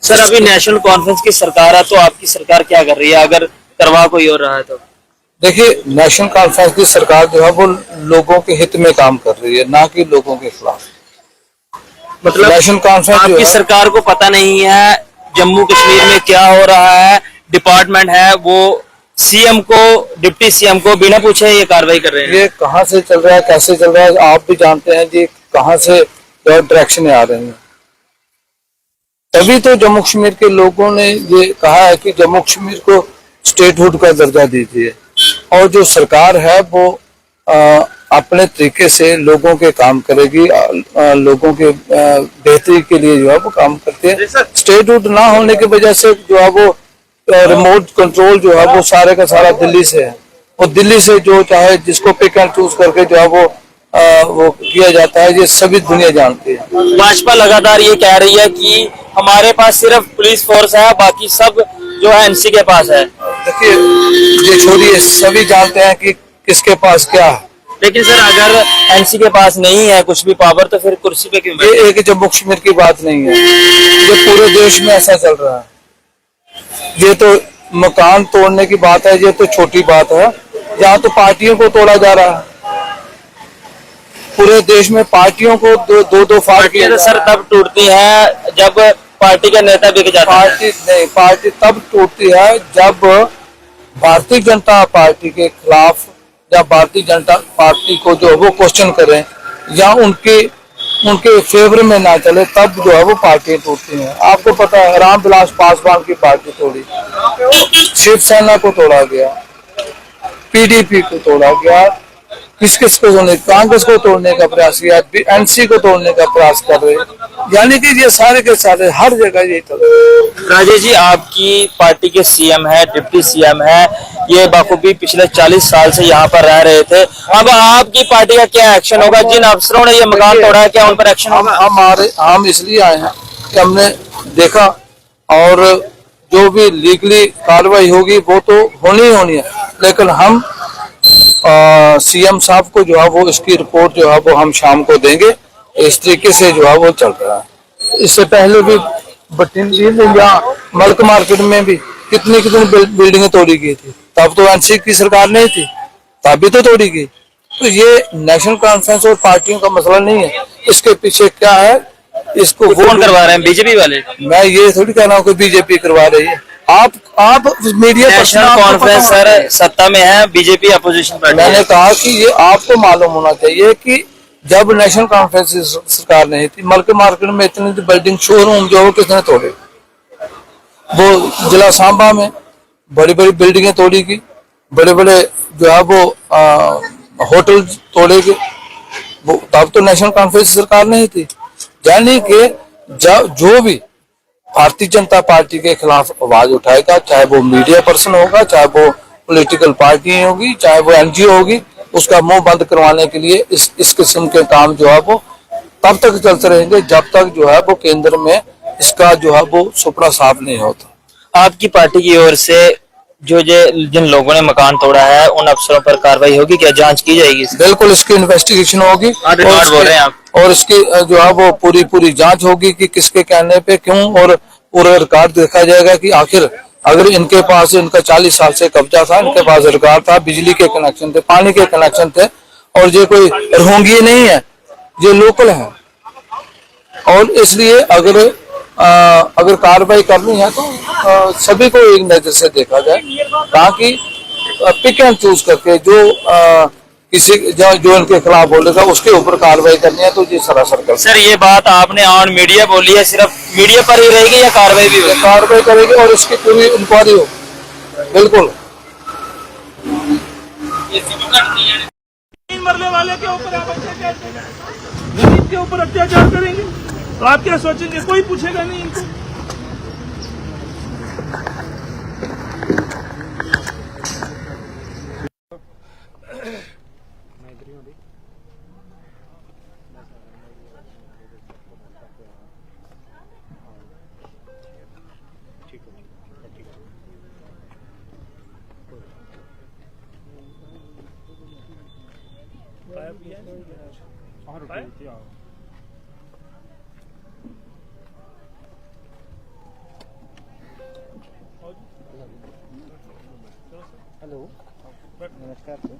सर अभी नेशनल कॉन्फ्रेंस की सरकार है, तो आपकी सरकार क्या कर रही है अगर करवा कोई और रहा है तो? देखिए, नेशनल कॉन्फ्रेंस की सरकार जो है वो लोगों के हित में काम कर रही है, ना कि लोगों के खिलाफ। मतलब नेशनल कॉन्फ्रेंस आपकी सरकार को पता नहीं है जम्मू कश्मीर में क्या हो रहा है? डिपार्टमेंट है वो सीएम को, डिप्टी सीएम को बिना पूछे ये कार्रवाई कर रहे हैं। ये कहाँ से चल रहा है, कैसे चल रहा है, आप भी जानते हैं जी, कहाँ से डायरेक्शन आ रहे हैं। तभी तो जम्मू कश्मीर के लोगों ने ये कहा है कि जम्मू कश्मीर को स्टेटहुड का दर्जा दीजिए, और जो सरकार है वो अपने तरीके से लोगों के काम करेगी, लोगों के बेहतरी के लिए जो है वो काम करते हैं। स्टेटहुड ना होने की वजह से जो है वो रिमोट कंट्रोल जो है वो सारे का सारा दिल्ली से है, और दिल्ली से जो चाहे जिसको पिक एंड चूज करके जो है वो किया जाता है, ये सभी दुनिया जानती है। भाजपा लगातार ये कह रही है कि हमारे पास सिर्फ पुलिस फोर्स है, बाकी सब जो है एनसी के पास है। देखिए, ये छोड़िए, सभी जानते हैं कि किसके पास क्या है। लेकिन सर अगर एनसी के पास नहीं है कुछ भी पावर, तो फिर कुर्सी पे क्यों? ये एक जम्मू कश्मीर की बात नहीं है, ये पूरे देश में ऐसा चल रहा है। ये तो मकान तोड़ने की बात है, ये तो छोटी बात है। यहाँ तो पार्टियों को तोड़ा जा रहा है, पूरे देश में पार्टियों को दो पार्टियां तो सर तब टूटती हैं जब पार्टी का नेता बिक जाता है। पार्टी तब टूटती है जब भारतीय जनता पार्टी के खिलाफ या भारतीय जनता पार्टी को जो वो क्वेश्चन करें या उनके फेवर में ना चले, तब जो है वो पार्टी टूटती हैं। आपको पता है, रामविलास पासवान की पार्टी तोड़ी, शिवसेना को तोड़ा गया, पीडीपी को तोड़ा गया, किस को तोड़ने, कांग्रेस को तोड़ने का प्रयास किया, एनसी को तोड़ने का प्रयास कर रहे, यानी कि ये सारे के सारे हर जगह ये चल रहे। राजेश जी, आपकी पार्टी के सीएम है, डिप्टी सीएम है, ये बाखूबी पिछले 40 साल से यहाँ पर रह रहे थे। अब आपकी पार्टी का क्या एक्शन होगा? जिन अफसरों ने ये मकान तोड़ा है, क्या उन पर एक्शन होगा? हम इसलिए आए हैं कि हमने देखा, और जो भी लीगली कार्रवाई होगी वो तो होनी है, लेकिन हम सीएम साहब को जो है वो इसकी रिपोर्ट जो है वो हम शाम को देंगे। इस तरीके से जो है वो चल रहा है। इससे पहले भी यहाँ मल्क मार्केट में भी कितनी बिल्डिंगें तोड़ी गई थी, तब तो एनसी की सरकार नहीं थी, तब भी तो तोड़ी गई। तो ये नेशनल कॉन्फ्रेंस और पार्टियों का मसला नहीं है, इसके पीछे क्या है, इसको कौन करवा रहे हैं? बीजेपी वाले? मैं ये थोड़ी कह रहा हूँ कि बीजेपी करवा रही है। आप मीडिया नेशनल कॉन्फ्रेंस सर सत्ता में है, बीजेपी अपोजिशन पार्टी। मैंने कहा कि ये आपको मालूम होना चाहिए कि जब नेशनल कॉन्फ्रेंस सरकार नहीं थी, मल्क मार्केट में इतनी बिल्डिंग, शोरूम जो वो किसने तोड़े? वो जिला सांबा में बड़ी बड़ी बिल्डिंगें तोड़ी गई, बड़े बड़े जो है वो होटल तोड़े गए, वो तब तो नेशनल कॉन्फ्रेंस सरकार नहीं थी। यानी कि जो भी भारतीय जनता पार्टी के खिलाफ आवाज उठाएगा, चाहे वो मीडिया पर्सन होगा, चाहे वो पॉलिटिकल पार्टी होगी, चाहे वो एनजीओ होगी, उसका मुंह बंद करवाने के लिए इस किस्म के काम जो है वो तब तक चलते रहेंगे जब तक जो है वो केंद्र में इसका जो है वो सुपड़ा साफ नहीं होता। आपकी पार्टी की ओर से जिन लोगों ने मकान तोड़ा है उन अफसरों पर कार्रवाई होगी, क्या जांच की जाएगी? बिल्कुल, इसकी इन्वेस्टिगेशन होगी बोल रहे हैं आप। और इसकी जो है वो पूरी जांच होगी कि किसके कहने पे क्यों, और पूरा रिकॉर्ड देखा जाएगा कि आखिर अगर इनके पास इनका 40 साल से कब्जा था, इनके पास रिकॉर्ड था, बिजली के कनेक्शन थे, पानी के कनेक्शन थे, और ये कोई रोहंगी नहीं है, ये लोकल है। और इसलिए अगर कार्रवाई करनी है तो सभी को एक नजर से देखा जाए, ताकि पिक एंड चूज करके जो इनके खिलाफ बोलेगा उसके ऊपर कार्रवाई करनी है तो ये सरासर कर। सर, ये बात आपने ऑन मीडिया बोली है, सिर्फ मीडिया पर ही रहेगी या कार्रवाई भी होगी? कार्रवाई करेगी और इसकी पूरी इंक्वायरी हो। बिल्कुल। 3 मरले वाले के ऊपर आप अत्याचार करेंगे, गरीब के ऊपर अत्याचार करेंगे, तो आप क्या सोचेंगे? कोई पूछेगा नहीं इनको। हेलो, नमस्कार सर।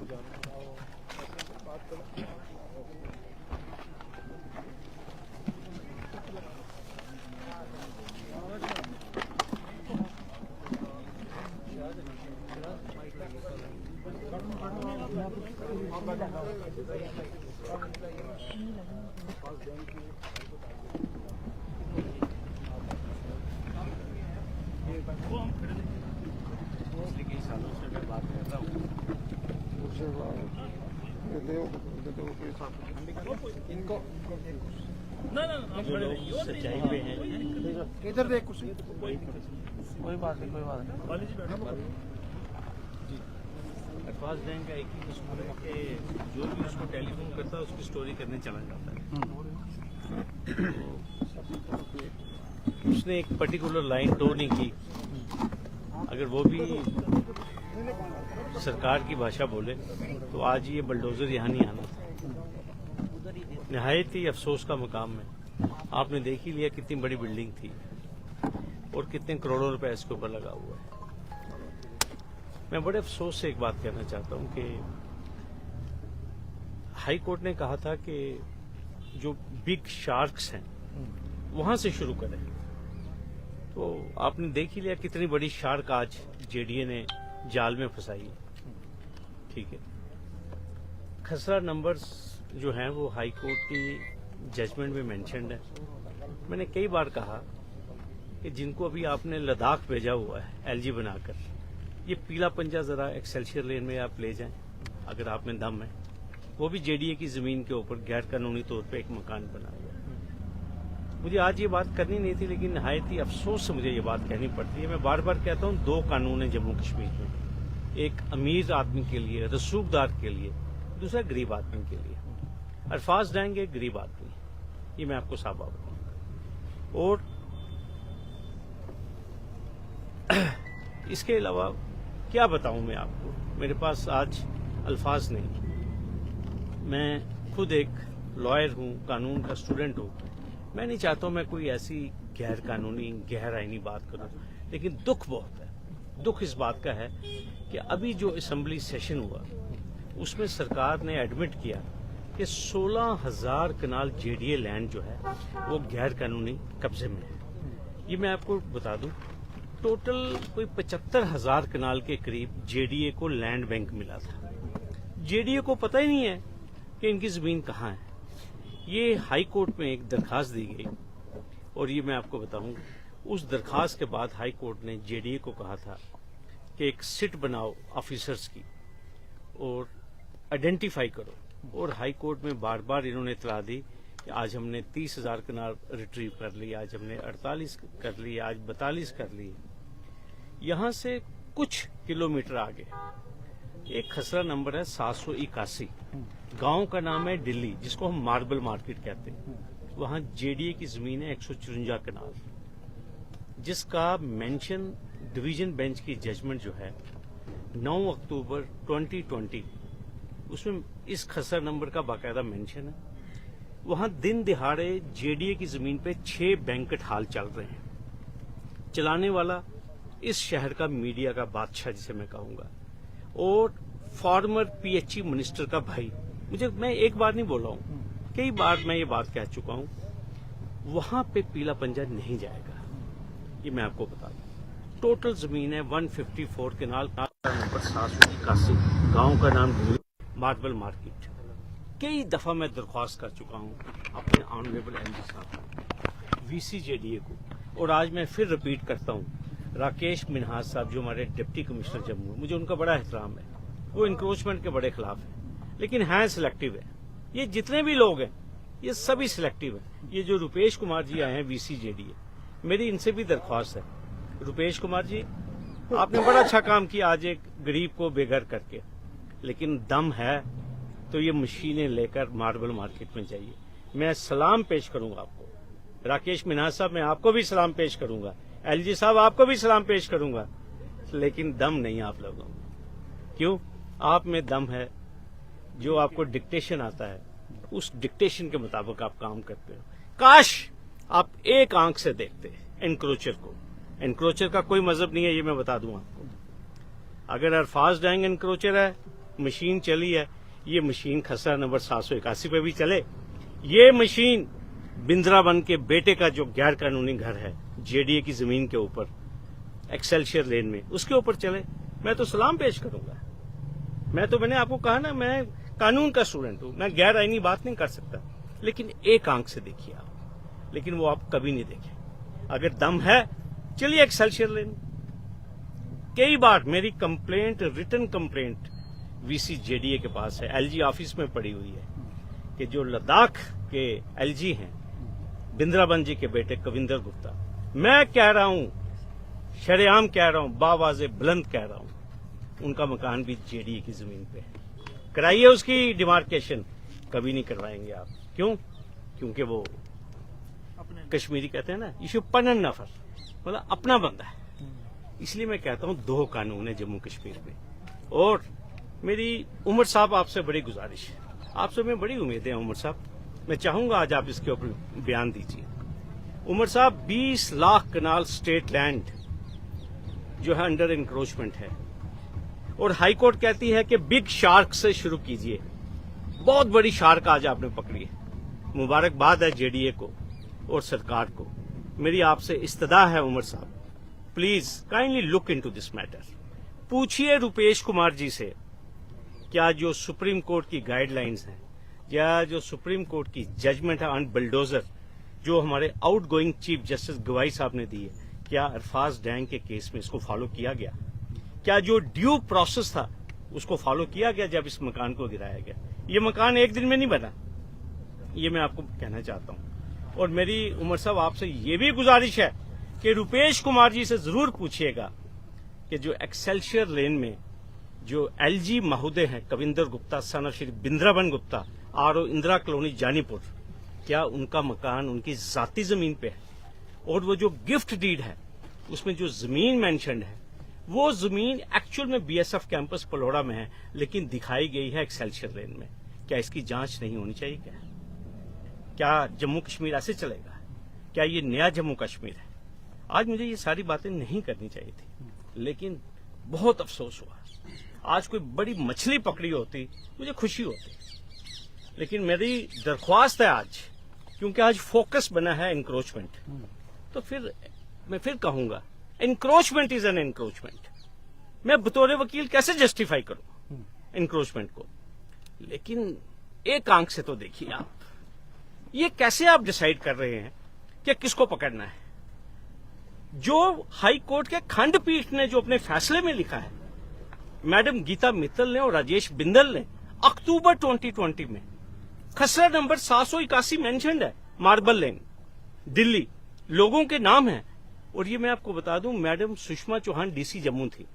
सच्चाई पे हैं, इधर देख कुछ कोई बात नहीं। अरफाज जैन का एक ही कसूर है कि जो भी उसको टेलीफोन करता है उसकी स्टोरी करने चला जाता है। उसने एक पर्टिकुलर लाइन टो नहीं की। अगर वो भी सरकार की भाषा बोले तो आज ये बुलडोजर यहाँ नहीं आना था। निहायत ही अफसोस का मुकाम है। आपने देख ही लिया कितनी बड़ी बिल्डिंग थी और कितने करोड़ों रुपए इसके ऊपर लगा हुआ है। मैं बड़े अफसोस से एक बात कहना चाहता हूं कि हाई कोर्ट ने कहा था कि जो बिग शार्क्स हैं वहां से शुरू करें, तो आपने देख ही लिया कितनी बड़ी शार्क आज जेडीए ने जाल में फंसाई है। ठीक है, खसरा नंबर्स जो हैं वो हाई कोर्ट की जजमेंट में मेंशन्ड है। मैंने कई बार कहा कि जिनको अभी आपने लद्दाख भेजा हुआ है एलजी बनाकर, ये पीला पंजा जरा एक्सेल्शियर लेन में आप ले जाएं अगर आप में दम है। वो भी जेडीए की जमीन के ऊपर गैर कानूनी तौर पे एक मकान बना हुआ है। मुझे आज ये बात करनी नहीं थी, लेकिन नहायत ही अफसोस से मुझे ये बात कहनी पड़ती है। मैं बार बार कहता हूँ 2 कानून है जम्मू कश्मीर में, एक अमीर आदमी के लिए, रसूखदार के लिए, दूसरा गरीब आदमी के लिए। अरफाज डैंग एक गरीब आदमी, ये मैं आपको साफ बताऊं। और इसके अलावा क्या बताऊं मैं आपको, मेरे पास आज अल्फाज नहीं। मैं खुद एक लॉयर हूं, कानून का स्टूडेंट हूं। मैं नहीं चाहता हूं मैं कोई ऐसी गैर कानूनी गैर आईनी बात करूं, लेकिन दुख बहुत है। दुख इस बात का है कि अभी जो असेंबली सेशन हुआ उसमें सरकार ने एडमिट किया कि 16,000 कनाल जेडीए लैंड जो है वो गैर कानूनी कब्जे में है। ये मैं आपको बता दूं, टोटल कोई 75,000 कनाल के करीब जेडीए को लैंड बैंक मिला था। जेडीए को पता ही नहीं है कि इनकी जमीन कहाँ है। ये हाई कोर्ट में एक दरखास्त दी गई और ये मैं आपको बताऊं, उस दरखास्त के बाद हाई कोर्ट ने जेडीए को कहा था कि एक सिट बनाओ ऑफिसर्स की और आइडेंटिफाई करो। और हाई कोर्ट में बार बार इन्होंने इतला दी कि आज हमने 30,000 कनाल रिट्रीव कर ली, आज हमने 48 कर ली, आज 42 कर ली। यहां से कुछ किलोमीटर आगे एक खसरा नंबर है 781, गांव का नाम है दिल्ली, जिसको हम मार्बल मार्केट कहते हैं। वहां जेडीए की जमीन है 154 कनाल। जिसका मेंशन डिवीजन बेंच की जजमेंट जो है 9 अक्टूबर 2020, उसमें इस खसरा नंबर का बाकायदा मेंशन है। वहां दिन दिहाड़े जेडीए की जमीन पे 6 बैंकेट हॉल चल रहे हैं। चलाने वाला इस शहर का मीडिया का बादशाह जिसे मैं कहूंगा, और फॉर्मर पीएचई मिनिस्टर का भाई। मैं एक बार नहीं बोला हूं, कई बार मैं ये बात कह चुका हूं, वहां पे पीला पंजा नहीं जाएगा, ये मैं आपको बता दूं। टोटल जमीन है 154 केनाल नंबर 781, गांव का नाम मार्बल मार्केट। कई दफा मैं दरख्वास्त कर चुका हूं अपने ऑनरेबल एमडी साहब वीसी जेडीए को, और आज मैं फिर रिपीट करता हूं। राकेश मिन्हाज साहब जो हमारे डिप्टी कमिश्नर जम्मू, मुझे उनका बड़ा एहतराम है, वो इंक्रोचमेंट के बड़े खिलाफ है, लेकिन हैं सिलेक्टिव है। ये जितने भी लोग हैं ये सभी सिलेक्टिव है। ये जो रुपेश कुमार जी आए हैं वीसी जेडीए, मेरी इनसे भी दरख्वास्त है, रुपेश कुमार जी आपने बड़ा अच्छा काम किया आज एक गरीब को बेघर करके, लेकिन दम है तो ये मशीनें लेकर मार्बल मार्केट में जाइए। मैं सलाम पेश करूंगा आपको, राकेश मिन्हाज साहब मैं आपको भी सलाम पेश करूंगा, एलजी साहब आपको भी सलाम पेश करूंगा, लेकिन दम नहीं आप लोगों में। क्यों? आप में दम है, जो आपको डिक्टेशन आता है उस डिक्टेशन के मुताबिक आप काम करते हो। काश आप एक आंख से देखते एनक्रोचर को। एनक्रोचर का कोई मजहब नहीं है, ये मैं बता दूं आपको। अगर अरफाज डैंग एनक्रोचर है, मशीन चली है, ये मशीन खसरा नंबर 781 पे भी चले। ये मशीन बिंद्राबन के बेटे का जो गैर कानूनी घर है जेडीए की जमीन के ऊपर एक्सेल्शियर लेन में, उसके ऊपर चले, मैं तो सलाम पेश करूंगा। मैंने आपको कहा ना, मैं कानून का स्टूडेंट हूं, मैं गैर आईनी बात नहीं कर सकता, लेकिन एक आंख से देखिए आप, लेकिन वो आप कभी नहीं देखे। अगर दम है चलिए एक्सेल्शियर लेन। कई बार मेरी complaint, written complaint VC JDA के पास है, एलजी ऑफिस में पड़ी हुई है, कि जो लद्दाख के एलजी हैं बिंद्राबन जी के बेटे कविंदर गुप्ता, मैं कह रहा हूं, शरेआम कह रहा हूं, बावाज़े बुलंद कह रहा हूं, उनका मकान भी जेडीए की जमीन पे है। कराइए उसकी डिमार्केशन, कभी नहीं करवाएंगे आप। क्यों? क्योंकि वो कश्मीरी कहते हैं ना, इशू पनन नफर, मतलब अपना बंदा है। इसलिए मैं कहता हूं 2 कानून है जम्मू कश्मीर में। और मेरी उमर साहब आपसे बड़ी गुजारिश है, आपसे मैं बड़ी उम्मीदें हैं उमर साहब, मैं चाहूंगा आज आप इसके ऊपर बयान दीजिए। उमर साहब 20 लाख कनाल स्टेट लैंड जो है अंडर इंक्रोचमेंट है, और हाई कोर्ट कहती है कि बिग शार्क से शुरू कीजिए। बहुत बड़ी शार्क आज आपने पकड़ी है, मुबारकबाद है जेडीए को और सरकार को। मेरी आपसे इस्तदा है उमर साहब, please kindly look into this matter. पूछिए रुपेश कुमार जी से, क्या जो सुप्रीम कोर्ट की गाइडलाइंस हैं या जो सुप्रीम कोर्ट की जजमेंट है ऑन बुलडोजर जो हमारे आउटगोइंग चीफ जस्टिस गवाई साहब ने दी है, क्या अरफाज डैंग के केस में इसको फॉलो किया गया? क्या जो ड्यू प्रोसेस था उसको फॉलो किया गया जब इस मकान को गिराया गया? ये मकान एक दिन में नहीं बना, ये मैं आपको कहना चाहता हूं। और मेरी उमर साहब आपसे ये भी गुजारिश है कि रुपेश कुमार जी से जरूर पूछिएगा कि जो एक्सेल्शियर लेन में जो एलजी महोदय हैं Kavinder Gupta son of Shri Brindaban Gupta, RO Indira colony Janipur, क्या उनका मकान उनकी जाती जमीन पे है? और वो जो गिफ्ट डीड है उसमें जो जमीन मेंशन्ड है वो जमीन एक्चुअल में बीएसएफ कैंपस पलोड़ा में है, लेकिन दिखाई गई है एक्सेल्शियर लेन में। क्या इसकी जांच नहीं होनी चाहिए? क्या जम्मू कश्मीर ऐसे चलेगा? क्या ये नया जम्मू कश्मीर है? आज मुझे ये सारी बातें नहीं करनी चाहिए थी, लेकिन बहुत अफसोस हुआ। आज कोई बड़ी मछली पकड़ी होती मुझे खुशी होती, लेकिन मेरी दरख्वास्त है आज, क्योंकि आज फोकस बना है एनक्रोचमेंट, तो फिर मैं फिर कहूंगा एनक्रोचमेंट इज एन एनक्रोचमेंट। मैं बतौर वकील कैसे जस्टिफाई करूं एनक्रोचमेंट को? लेकिन एक आंख से तो देखिए आप, ये कैसे आप डिसाइड कर रहे हैं कि किसको पकड़ना है? जो हाई कोर्ट के खंडपीठ ने जो अपने फैसले में लिखा है, मैडम गीता मित्तल ने और राजेश बिंदल ने अक्टूबर 2020 में खसरा नंबर 781 मेंशन्ड है, मार्बल लेन, दिल्ली, लोगों के नाम है। और ये मैं आपको बता दूं, मैडम सुषमा चौहान डीसी जम्मू थी,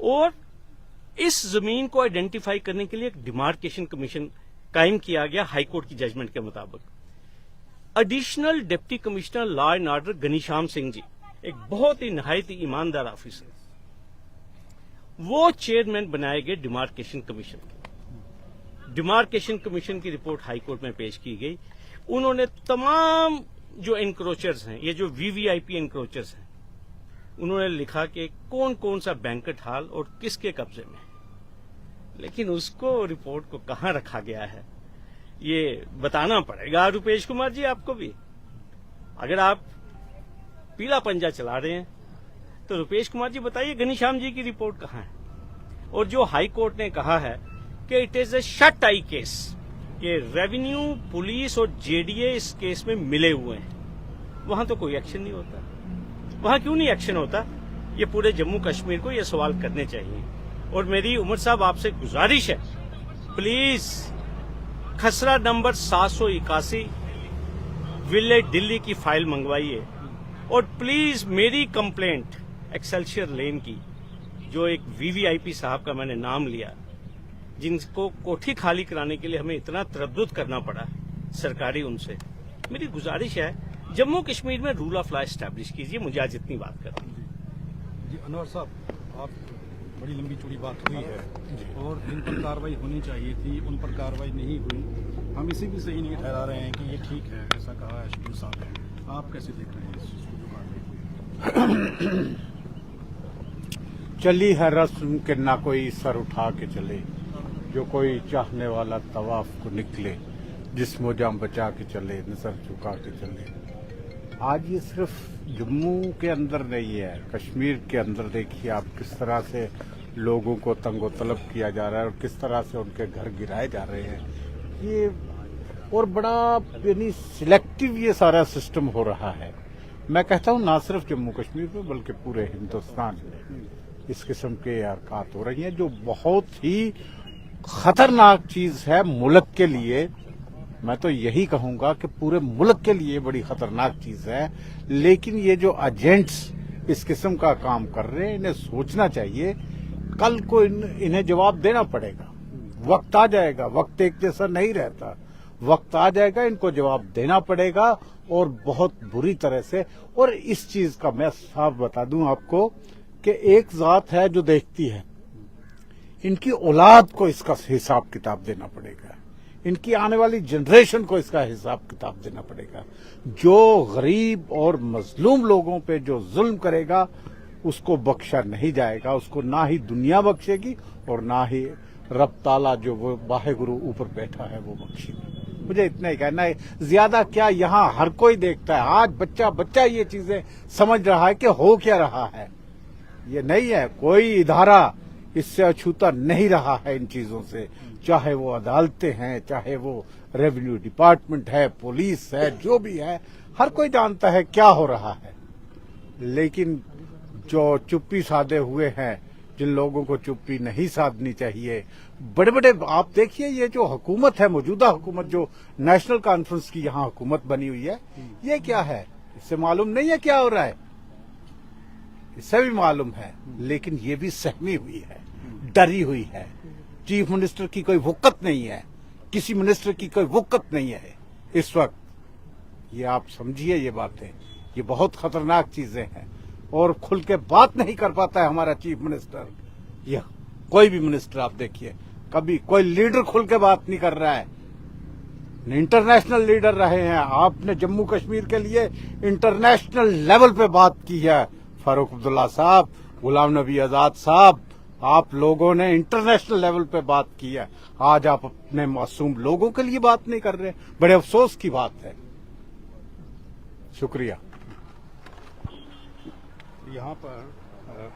और इस जमीन को आइडेंटिफाई करने के लिए एक डिमार्केशन कमीशन कायम किया गया हाईकोर्ट की जजमेंट के मुताबिक। Additional deputy commissioner law and order Ghanshyam Singh ji एक बहुत ही नहायत ही ईमानदार ऑफिसर, वो चेयरमैन बनाए गए डिमार्केशन कमीशन के। डिमार्केशन कमीशन की रिपोर्ट हाईकोर्ट में पेश की गई। उन्होंने तमाम जो एनक्रोचर्स हैं, ये जो वीवीआईपी एनक्रोचर्स हैं, उन्होंने लिखा कि कौन कौन सा बैंकेट हॉल और किसके कब्जे में है, लेकिन उसको रिपोर्ट को कहां रखा गया है ये बताना पड़ेगा रुपेश कुमार जी आपको भी। अगर आप पीला पंजा चला रहे हैं तो रुपेश कुमार जी बताइए घनीश्याम जी की रिपोर्ट कहां है। और जो हाई कोर्ट ने कहा है कि it is a shut I case, कि रेवेन्यू, पुलिस और जेडीए इस केस में मिले हुए हैं, वहां तो कोई एक्शन नहीं होता। वहां क्यों नहीं एक्शन होता, ये पूरे जम्मू कश्मीर को ये सवाल करने चाहिए। और मेरी उमर साहब आपसे गुजारिश है, प्लीज खसरा नंबर 781 विलेज दिल्ली की फाइल मंगवाइए। और प्लीज मेरी कंप्लेंट एक्सेल्शियर लेन की, जो एक वीवीआईपी साहब का मैंने नाम लिया, जिनको कोठी खाली कराने के लिए हमें इतना तरद्दुद करना पड़ा सरकारी, उनसे मेरी गुजारिश है जम्मू कश्मीर में रूल ऑफ लॉ एस्टैब्लिश कीजिए। मुझे आज इतनी बात करनी है। जी अनवर साहब, आप बड़ी लंबी चौड़ी बात हुई है और इन पर कार्रवाई होनी चाहिए थी, उन पर कार्रवाई नहीं हुई। हम इसी भी सही नहीं ठहरा रहे हैं कि ये ठीक है, ऐसा कहा है शकील साहब ने। आप कैसे देख रहे हैं इस चीज़ को? चली है रस्म के ना कोई सर उठा के चले, जो कोई चाहने वाला तवाफ को निकले, जिस मोजाम बचा के चले, नजर झुका के चले। आज ये सिर्फ जम्मू के अंदर नहीं है, कश्मीर के अंदर देखिए आप किस तरह से लोगों को तंगो तलब किया जा रहा है और किस तरह से उनके घर गिराए जा रहे हैं। ये और बड़ा यानी सिलेक्टिव ये सारा सिस्टम हो रहा है। मैं कहता हूँ ना सिर्फ जम्मू कश्मीर में बल्कि पूरे हिंदुस्तान में इस किस्म के हरकत हो रही हैं, जो बहुत ही खतरनाक चीज है मुल्क के लिए। मैं तो यही कहूंगा कि पूरे मुल्क के लिए बड़ी खतरनाक चीज है। लेकिन ये जो एजेंट्स इस किस्म का काम कर रहे हैं, इन्हें सोचना चाहिए, कल को इन्हें जवाब देना पड़ेगा। वक्त आ जाएगा, वक्त एक जैसा नहीं रहता, वक्त आ जाएगा, इनको जवाब देना पड़ेगा और बहुत बुरी तरह से। और इस चीज का मैं साफ बता दूं आपको कि एक जात है जो देखती है, इनकी औलाद को इसका हिसाब किताब देना पड़ेगा, इनकी आने वाली जनरेशन को इसका हिसाब किताब देना पड़ेगा। जो गरीब और मजलूम लोगों पे जो जुल्म करेगा उसको बख्शा नहीं जाएगा, उसको ना ही दुनिया बख्शेगी और ना ही रब ताला जो वो वाहे गुरु ऊपर बैठा है वो बख्शेगी। मुझे इतना ही कहना है, ज्यादा क्या, यहाँ हर कोई देखता है। आज बच्चा बच्चा ये चीजें समझ रहा है कि हो क्या रहा है। ये नहीं है, कोई इदारा इससे अछूता नहीं रहा है इन चीजों से, चाहे वो अदालतें हैं, चाहे वो रेवेन्यू डिपार्टमेंट है, पुलिस है, जो भी है, हर कोई जानता है क्या हो रहा है। लेकिन जो चुप्पी साधे हुए हैं, जिन लोगों को चुप्पी नहीं साधनी चाहिए, बड़े बड़े आप देखिए, ये जो हुकूमत है, मौजूदा हुकूमत जो नेशनल कॉन्फ्रेंस की यहाँ हुकूमत बनी हुई है, ये क्या है, इससे मालूम नहीं है क्या हो रहा है, इससे भी मालूम है, लेकिन ये भी सहमी हुई है, डरी हुई है। चीफ मिनिस्टर की कोई वक़्त नहीं है, किसी मिनिस्टर की कोई वक़्त नहीं है इस वक्त। ये आप समझिए, ये बातें, ये बहुत खतरनाक चीजें हैं। और खुल के बात नहीं कर पाता है हमारा चीफ मिनिस्टर, या कोई भी मिनिस्टर आप देखिए, कभी कोई लीडर खुल के बात नहीं कर रहा है। इंटरनेशनल लीडर रहे हैं, आपने जम्मू कश्मीर के लिए इंटरनेशनल लेवल पे बात की है, फारूक अब्दुल्ला साहब, गुलाम नबी आजाद साहब, आप लोगों ने इंटरनेशनल लेवल पे बात की है। आज आप अपने मासूम लोगों के लिए बात नहीं कर रहे, बड़े अफसोस की बात है। शुक्रिया। यहाँ पर